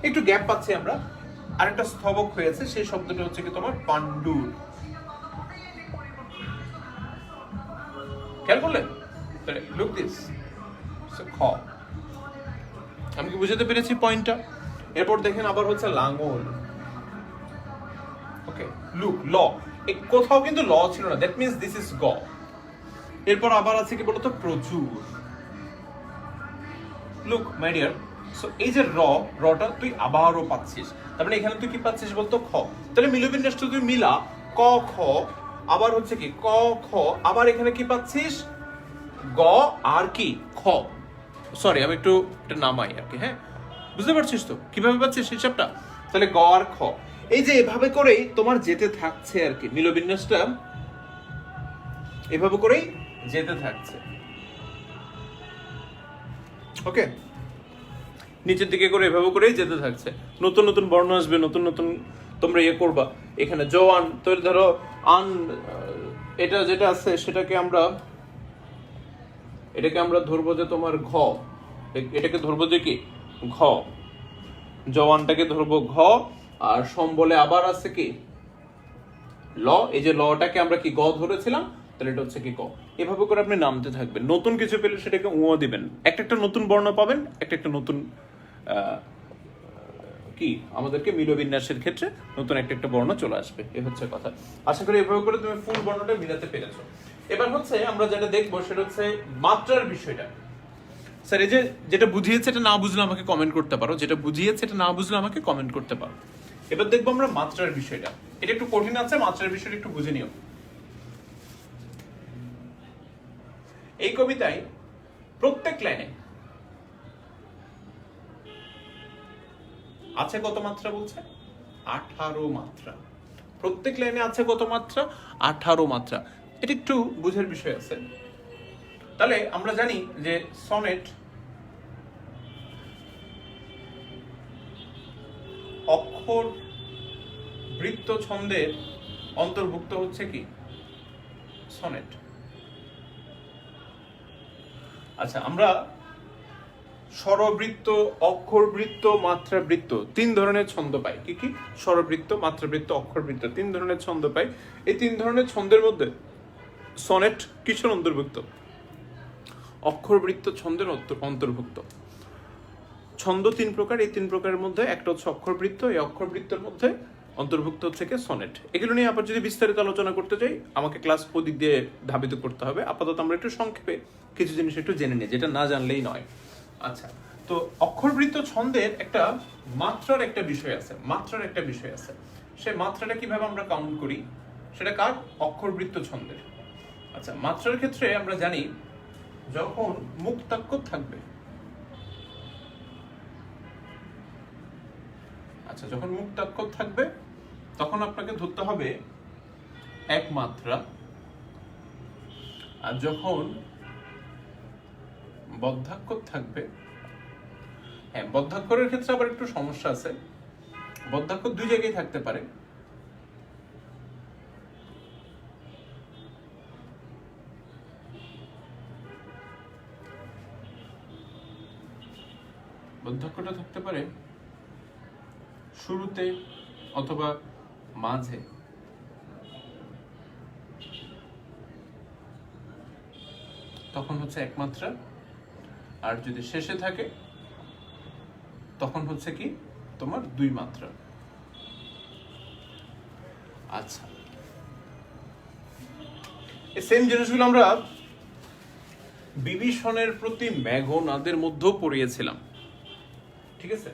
একটু গ্যাপ পাচ্ছি আমরা, আরেকটা স্থবক হয়েছে, সেই শব্দটা হচ্ছে কি তোমার পান্ডুর। খেয়াল করলেন? তাহলে লুক দিস খ। আমি কি বুঝাতে পেরেছি পয়েন্টটা? এরপর দেখেন আবার হচ্ছে লাঙ্গল। ওকে, লুক ল, কোথাও কিন্তু ল ছিল না, দ্যাট মিন্স দিস ইজ গ। এরপর আবার আছে কি বলতো প্রচুর। লুক মাই ডিয়ার, সো এই যে রটা তুই আবারও পাচ্ছিস, তার মানে এখানে তুই কি পাচ্ছিস বলতো খ। তাহলে মিলবিন্যাসটা তুই মিলা ক খ, আবার হচ্ছে কি ক খ, আবার এখানে কি পাচ্ছিস গ আর কি খ। সরি আমি একটু এটা নামাই আর কি, হ্যাঁ বুঝতে পারছিস তো কিভাবে পাচ্ছিস হিসাবটা? তাহলে গ আর খ, এই যে এভাবে করেই তোমার যেতে থাকছে আর কি, মিলবিন্যাসটা এভাবে করেই যেতে থাকছে। ওকে, নিচের দিকে করে এভাবে করেই যেতে থাকছে, নতুন নতুন বর্ণ আসবে, নতুন নতুন তোমরা ইয়ে করবা। এখানে জওয়ান, তো ধরো আন, এটা যেটা আছে সেটাকে আমরা, এটাকে আমরা ধরবো যে তোমার ঘ, এটাকে ধরবো যে কি ঘ, জওয়ানটাকে ধরবো ঘ, আর সম্বলে আবার আছে কি ল, এই যে লটাকে আমরা কি গ ধরেছিলাম, তাহলে এটা হচ্ছে কি ক। এভাবে করে আপনি নামতে থাকবেন, নতুন কিছু পেলে সেটাকে উ দিবেন, একটা একটা নতুন বর্ণ পাবেন, একটা একটা নতুন কি আমাদেরকে মিলবিন্যাসের ক্ষেত্রে নতুন একটা একটা বর্ণ চলে আসবে, এ হচ্ছে কথা। আশা করি এভাবে করে তুমি ফুল বর্ণটা মিলাতে পেরেছো। এবার হচ্ছে আমরা যেটা দেখবো সেটা হচ্ছে মাত্রার বিষয়টা। স্যার এই যে যেটা বুঝিয়েছে এটা না বুঝলে আমাকে কমেন্ট করতে পারো, যেটা বুঝিয়েছে এটা না বুঝলে আমাকে কমেন্ট করতে পারো। এবার দেখবো আমরা মাত্রার বিষয়টা, এটা একটু কঠিন আছে, মাত্রার বিষয়টা একটু বুঝে নিও। এই কবিতায় প্রত্যেক লাইনে আছে কত মাত্রা বলছে? 18 মাত্রা। প্রত্যেক লাইনে আছে কত মাত্রা? 18 মাত্রা। এটা একটু বুঝার বিষয় আছে। তাহলে আমরা জানি যে সনেট অক্ষর বৃত্ত ছন্দের অন্তর্ভুক্ত হচ্ছে কি সনেট। আচ্ছা, আমরা স্বরবৃত্ত, অক্ষরবৃত্ত, মাত্রাবৃত্ত 3 ধরনের ছন্দ পাই। কি কি? স্বরবৃত্ত, মাত্রাবৃত্ত, অক্ষরবৃত্ত 3 ধরনের ছন্দ পাই। এই 3 ধরনের ছন্দের মধ্যে সনেট কিসের অন্তর্ভুক্ত? অক্ষরবৃত্ত ছন্দের অন্তর্ভুক্ত। ছন্দ 3 প্রকার, এই 3 প্রকারের মধ্যে একটা হচ্ছে অক্ষরবৃত্ত, এই অক্ষরবৃত্তের মধ্যে অন্তর্ভুক্ত হচ্ছে কি সনেট। এগুলো নিয়ে আবার যদি বিস্তারিত আলোচনা করতে চাই আমাকে ক্লাস ওদিক দিয়ে ধাবিত করতে হবে। আপাতত আমরা একটু সংক্ষেপে কিছু জিনিস একটু জেনে নিই, যেটা না জানলেই নয়। আচ্ছা, তো অক্ষরবৃত্ত ছন্দের একটা মাত্রার একটা বিষয় আছে, মাত্রার একটা বিষয় আছে। সেই মাত্রাটা কিভাবে আমরা কাউন্ট করি সেটা কার? অক্ষরবৃত্ত ছন্দের। আচ্ছা, মাত্রার ক্ষেত্রে আমরা জানি যখন মুক্তাক্ষর থাকবে, আচ্ছা যখন মুক্তাক্ষর থাকবে তখন আপনাকে ধরতে হবে 1 মাত্রা, আর যখন বদ্ধাক্ষর থাকবে, হ্যাঁ বদ্ধাক্ষরের ক্ষেত্রে আবার একটু সমস্যা আছে, বদ্ধাক্ষর 2 জায়গায় থাকতে পারে। বদ্ধাক্ষরটা থাকতে পারে শুরুতে অথবা মাঝে। তখন হচ্ছে 1 মাত্রা, আর যদি শেষে থাকে তখন হচ্ছে কি তোমার 2 মাত্রা। আচ্ছা, এই সেম জিনিসগুলো আমরা বিভীষণের প্রতি মেঘনাদের মধ্যেও পড়িয়েছিলাম, ঠিক আছে?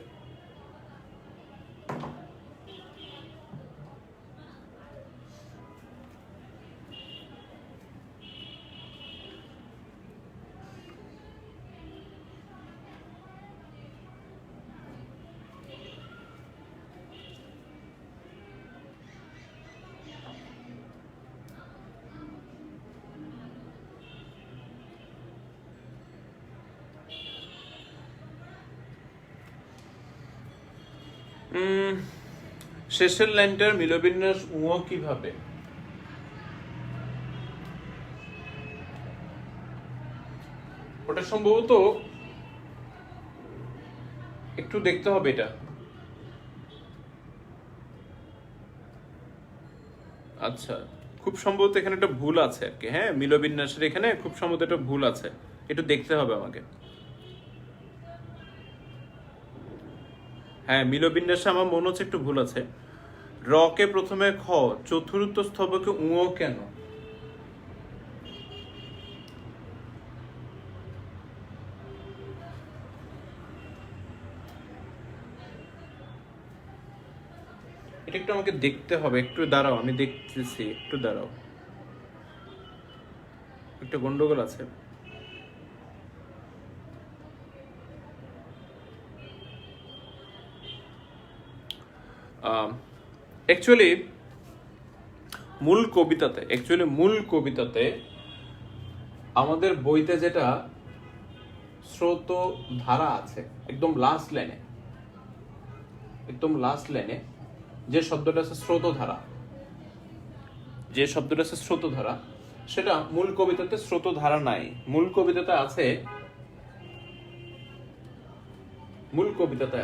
শেষের লাইনটার মিলবিন্যাস উঁ কিভাবে? ওটা সম্ভবত একটু দেখতে হবে এটা। আচ্ছা, খুব সম্ভবত এখানে একটা ভুল আছে আর কি। হ্যাঁ, মিলবিন্যাসের এখানে খুব সম্ভবত একটা ভুল আছে, একটু দেখতে হবে আমাকে। হ্যাঁ, মিলবিন্যাসে আমার মনে হচ্ছে একটু ভুল আছে। র কে প্রথমে খ, চতুর্থ স্তবকে উঁ কেন? এটা একটু আমাকে দেখতে হবে, একটু দাঁড়াও, আমি দেখতেছি, একটু দাঁড়াও, একটা গন্ডগোল আছে। অ্যাকচুয়ালি মূল কবিতাতে আমাদের বইতে যেটা স্রোত ধারা আছে, একদম লাস্ট লাইনে যে শব্দটা আছে স্রোত ধারা, সেটা মূল কবিতাতে স্রোত ধারা নাই। মূল কবিতাতে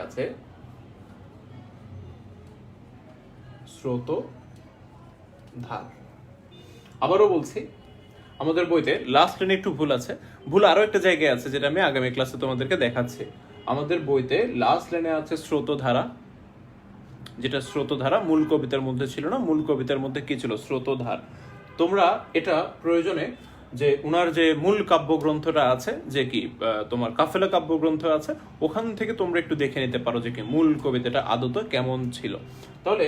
আছে স্রোত ধার। আবারও বলছি, আমাদের বইতে লাস্ট লাইনে একটু ভুল আছে। ভুল আরো একটা জায়গায় আছে, যেটা আমি আগামী ক্লাসে তোমাদেরকে দেখাচ্ছি। আমাদের বইতে লাস্ট লাইনে আছে স্রোত ধারা, যেটা স্রোত ধারা মূল কবিতার মধ্যে ছিল না। মূল কবিতার মধ্যে কি ছিল? স্রোত ধার। তোমরা এটা প্রয়োজনে যে উনার যে মূল কাব্যগ্রন্থটা আছে, যে কি তোমার কাফেলা কাব্যগ্রন্থ আছে, ওখান থেকে তোমরা একটু দেখে নিতে পারো যে কি মূল কবিতাটা আদতে কেমন ছিল। তাহলে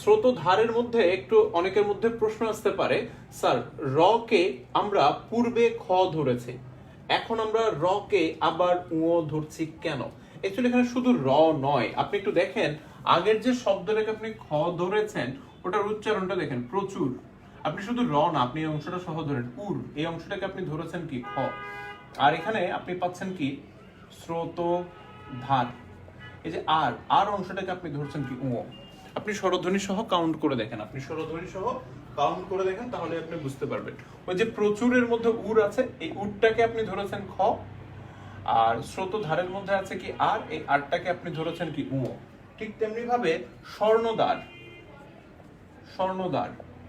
স্রোত ধারের মধ্যে একটু অনেকের মধ্যে প্রশ্ন আসতে পারে, স্যার র কে আমরা পূর্বে খ ধরেছি, এখন আমরা র কে আবার উঁ ধরছি কেন? অ্যাকচুয়ালি এখানে শুধু র নয়, আপনি একটু দেখেন আগের যে শব্দটাকে আপনি খ ধরেছেন ওটার উচ্চারণটা দেখেন, প্রচুর। আপনি শুধু র না, আপনি এই অংশটা সহ ধরেন, উর, এই অংশটাকে আপনি ধরেছেন কি খ, আর এখানে আপনি পাচ্ছেন কি স্রোত ধার। এই যে আর অংশটাকে আপনি ধরছেন কি উঁ। আপনি স্বরধ্বনি সহ কাউন্ট করে দেখেন, তাহলে আপনি বুঝতে পারবেন। ওই যে প্রচুরের মধ্যে উর আছে, এই উরটাকে আপনি ধরেছেন খ, আর স্রোত ধারের মধ্যে আছে কি আর, এই আরটাকে আপনি ধরেছেন কি উঁ। ঠিক তেমনি ভাবে স্বর্ণদ্বার,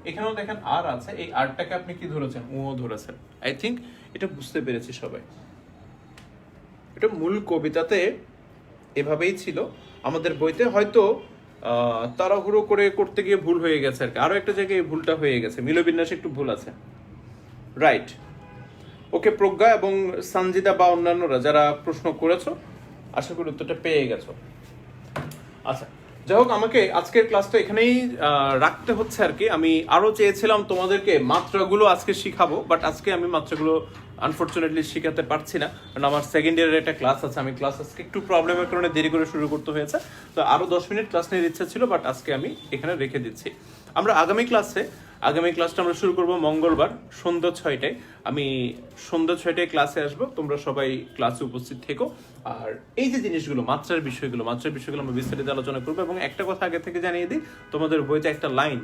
এখানেও দেখেন আর আছে, এই আরটাকে আপনি কি ধরেছেন? উঁ ধরেছেন। আই থিংক এটা বুঝতে পেরেছি সবাই। এটা মূল কবিতাতে এভাবেই ছিল, আমাদের বইতে হয়তো তাড়াহুড়ো করে করতে গিয়ে ভুল হয়ে গেছে আর কি। আরো একটা জায়গায় এই ভুলটা হয়ে গেছে, মিলবিন্যাসে একটু ভুল আছে। রাইট, ওকে প্রজ্ঞা এবং সঞ্জিদা বা অন্যান্যরা যারা প্রশ্ন করেছো, আশা করি উত্তরটা পেয়ে গেছো। আচ্ছা, যাই হোক, আমাকে আজকের ক্লাসটা এখানেই রাখতে হচ্ছে আর কি। আমি আরো চেয়েছিলাম তোমাদেরকে মাত্রাগুলো আজকে শিখাবো, বাট আজকে আমি মাত্রাগুলো আনফরচুনেটলি শিখাতে পারছি না, কারণ আমার সেকেন্ড ইয়ারের একটা ক্লাস আছে। আমি ক্লাস আজকে একটু প্রবলেমের কারণে দেরি করে শুরু করতে হয়েছে, তো আরো 10 মিনিট ক্লাস নিয়ে ইচ্ছা ছিল, বাট আজকে আমি এখানে রেখে দিচ্ছি। আমরা আগামী ক্লাসটা আমরা শুরু করব মঙ্গলবার সন্ধ্যা 6টায়। আমি সন্ধ্যা 6টায় ক্লাসে আসবো, তোমরা সবাই ক্লাসে উপস্থিত থেকো। আর এই যে জিনিসগুলো, মাত্রার বিষয়গুলো আমরা বিস্তারিত আলোচনা করবো। এবং একটা কথা আগে থেকে জানিয়ে দিই, তোমাদের বইতে একটা লাইন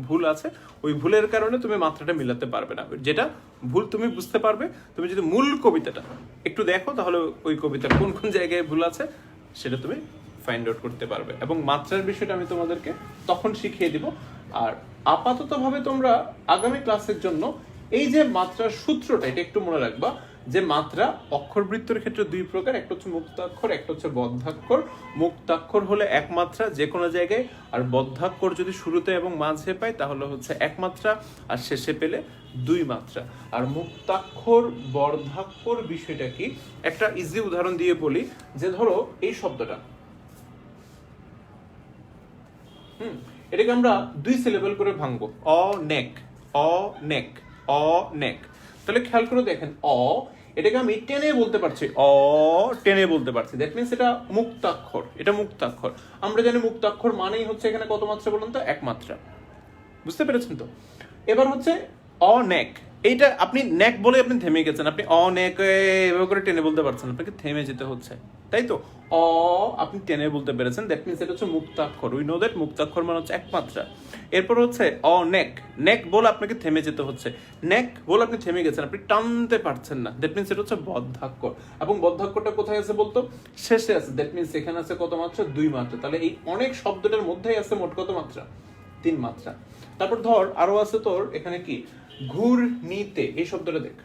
ভুল আছে, ওই ভুলের কারণে তুমি মাত্রাটা মিলাতে পারবে না। যেটা ভুল তুমি বুঝতে পারবে, তুমি যদি মূল কবিতাটা একটু দেখো, তাহলে ওই কবিতার কোন কোন জায়গায় ভুল আছে সেটা তুমি ফাইন্ড আউট করতে পারবে। এবং মাত্রার বিষয়টা আমি তোমাদেরকে তখন শিখিয়ে দিব। আর আপাতত ভাবে তোমরা আগামী ক্লাসের জন্য এই যে মাত্রার সূত্রটা, এটা একটু মনে রাখবা, যে মাত্রা অক্ষরবৃত্তের ক্ষেত্রে দুই প্রকার, একটা হচ্ছে মুক্তাক্ষর, একটা হচ্ছে বদ্ধাক্ষর। মুক্তাক্ষর হলে এক মাত্রা যে কোনো জায়গায়, আর বদ্ধাক্ষর যদি শুরুতে এবং মাঝে পাই তাহলে হচ্ছে এক মাত্রা, আর শেষে পেলে দুই মাত্রা। আর মুক্তাক্ষর বর্ধাক্ষর বিষয়টা কি, একটা ইজি উদাহরণ দিয়ে বলি, যে ধরো এই শব্দটা, এটাকে আমরা দুই সিলেবল করে ভাঙবো, অনেক, তাহলে খেয়াল করে দেখেন, এটাকে আমি টেনে বলতে পারছি, দ্যাট মিনস এটা মুক্তাক্ষর। আমরা জানি মুক্তাক্ষর মানেই হচ্ছে এখানে কত মাত্রা বলুন তো? এক মাত্রা। বুঝতে পেরেছেন তো? এবার হচ্ছে অনেক, এইটা আপনি নেক বলে আপনি থেমে গেছেন, আপনি অনেক এভাবে করে টেনে বলতে পারছেন, আপনাকে থেমে যেতে হচ্ছে, তাই তো? অ আপনি টেনে বলতে পেরেছেন, দ্যাট মিনস এটা হচ্ছে মুক্তাক্ষর। উই নো দ্যাট মুক্তাক্ষর মানে হচ্ছে একমাত্রা। এরপর হচ্ছে অনেক, নেক বলে আপনাকে থেমে যেতে হচ্ছে, নেক বলে আপনি থেমে গেছেন, আপনি টানতে পারছেন না, দ্যাট মিনস এটা হচ্ছে বদ্ধাক্ষর। এবং বদ্ধাক্ষরটা কোথায় আছে বলতো? শেষে আছে, দ্যাট মিনস এখানে আছে কত মাত্রা? 2 মাত্রা। তাহলে এই অনেক শব্দটার মধ্যেই আছে মোট কত মাত্রা? 3 মাত্রা। তারপর ধর আরো আছে তোর এখানে কি ঘূর্ণিতে, এই শব্দটা দেখ,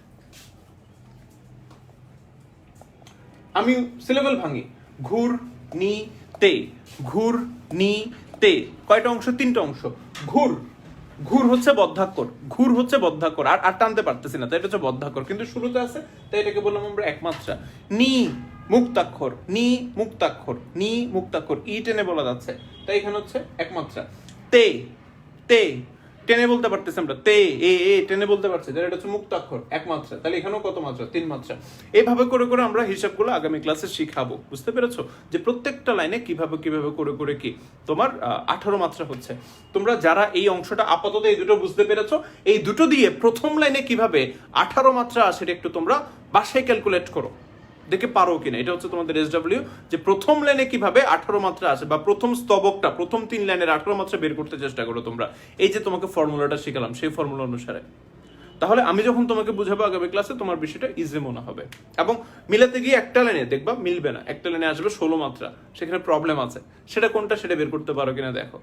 আমি সিলেবল ভাঙি, ঘূর্ণিতে, ঘূর্ণিতে কয়টা অংশ? 3টা অংশ। ঘূর, ঘূর হচ্ছে বদ্ধাক্ষর, ঘূর হচ্ছে বদ্ধাক্ষর, আর টানতে পারতেছি না, তাই এটা হচ্ছে বদ্ধাক্ষর, কিন্তু শুরুতে আছে, তাই এটাকে বললাম আমরা একমাত্রা। নি মুক্তাক্ষর, নি মুক্তাক্ষর, নি মুক্তাক্ষর, ই টেনে বলা যাচ্ছে, তাই এখানে হচ্ছে একমাত্রা। তে, তে টেনে বলতে পারতেছি আমরা, তে এ টেনে বলতে পারছি, এটা হচ্ছে মুক্তাক্ষর, একমাত্রা। তাহলে এখানেও কত মাত্রা? 3 মাত্রা। এইভাবে করে করে আমরা হিসাবগুলো আগামী ক্লাসে শিখাবো, বুঝতে পেরেছো? যে প্রত্যেকটা লাইনে কিভাবে কিভাবে করে করে কি তোমার 18 মাত্রা হচ্ছে। তোমরা যারা এই অংশটা আপাতত এই দুটো বুঝতে পেরেছো, এই দুটো দিয়ে প্রথম লাইনে কিভাবে 18 মাত্রা আসে এটা একটু তোমরা বাসায় ক্যালকুলেট করো, দেখে পারো কিনা। এটা হচ্ছে তোমাদের SW, যে প্রথম লাইনে কিভাবে 18 মাত্রা আসে, বা প্রথম স্তবকটা, প্রথম 3 লাইনের 18 মাত্রা বের করতে চেষ্টা করো তোমরা, এই যে তোমাকে ফর্মুলাটা শিখালাম সেই ফর্মুলা অনুসারে। তাহলে আমি যখন তোমাকে বুঝাবো আগামী ক্লাসে, তোমার বিষয়টা ইজি মনে হবে। এবং মিলাতে গিয়ে একটা লাইনে দেখবা মিলবে না, একটা লাইনে আসবে 16 মাত্রা, সেখানে প্রবলেম আছে, সেটা কোনটা সেটা বের করতে পারো কিনা দেখো।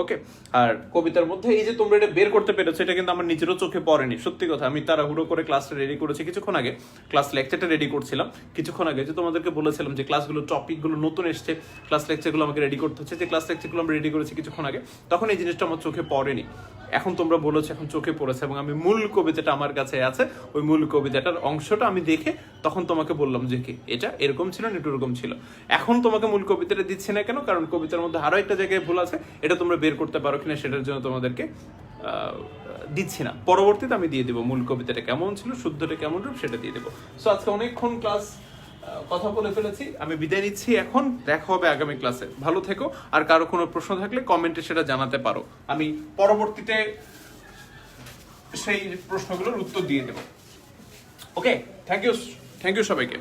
ওকে, আর কবিতার মধ্যে এই যে তোমরা এটা বের করতে পেরেছো, এটা কিন্তু আমার নিজেরও চোখে পড়েনি, সত্যি কথা। আমি তাড়াহুড়ো করে ক্লাসটা রেডি করেছি কিছুক্ষণ আগে, ক্লাস লেকচারটা রেডি করছিলাম কিছুক্ষণ আগে, যে তোমাদেরকে বলেছিলাম যে ক্লাসগুলো টপিকগুলো নতুন এসছে, ক্লাস লেকচারগুলো আমাকে রেডি করতে হচ্ছে, যে ক্লাস লেকচারগুলো আমরা রেডি করেছি কিছুক্ষণ আগে, তখন এই জিনিসটা আমার চোখে পড়েনি। এখন তোমরা বলেছো এখন চোখে পড়েছে, এবং আমি মূল কবিতাটা আমার কাছে আছে, ওই মূল কবিতাটার অংশটা আমি দেখে তখন তোমাকে বললাম যে কি এটা এরকম ছিল না, এটা এরকম ছিল। এখন তোমাকে মূল কবিতাটা দিচ্ছি না কেন? কারণ কবিতার মধ্যে আরো একটা জায়গায় ভুল আছে, এটা তোমরা বের করতে পারো কিনা সেটার জন্য তোমাদেরকে দিচ্ছি না। পরবর্তীতে আমি দিয়ে দেবো মূল কবিতাটা কেমন ছিল, শুদ্ধটা কেমন রূপ, সেটা দিয়ে দেবো। সো আজকে অনেকক্ষণ ক্লাস কথা বলে ফেলেছি, আমি বিদায় নিচ্ছি এখন, দেখা হবে আগামী ক্লাসে। ভালো থেকো, আর কারো কোনো প্রশ্ন থাকলে কমেন্টে সেটা জানাতে পারো, আমি পরবর্তীতে সেই প্রশ্নগুলোর উত্তর দিয়ে দেবো। ওকে, থ্যাংক ইউ সবাইকে।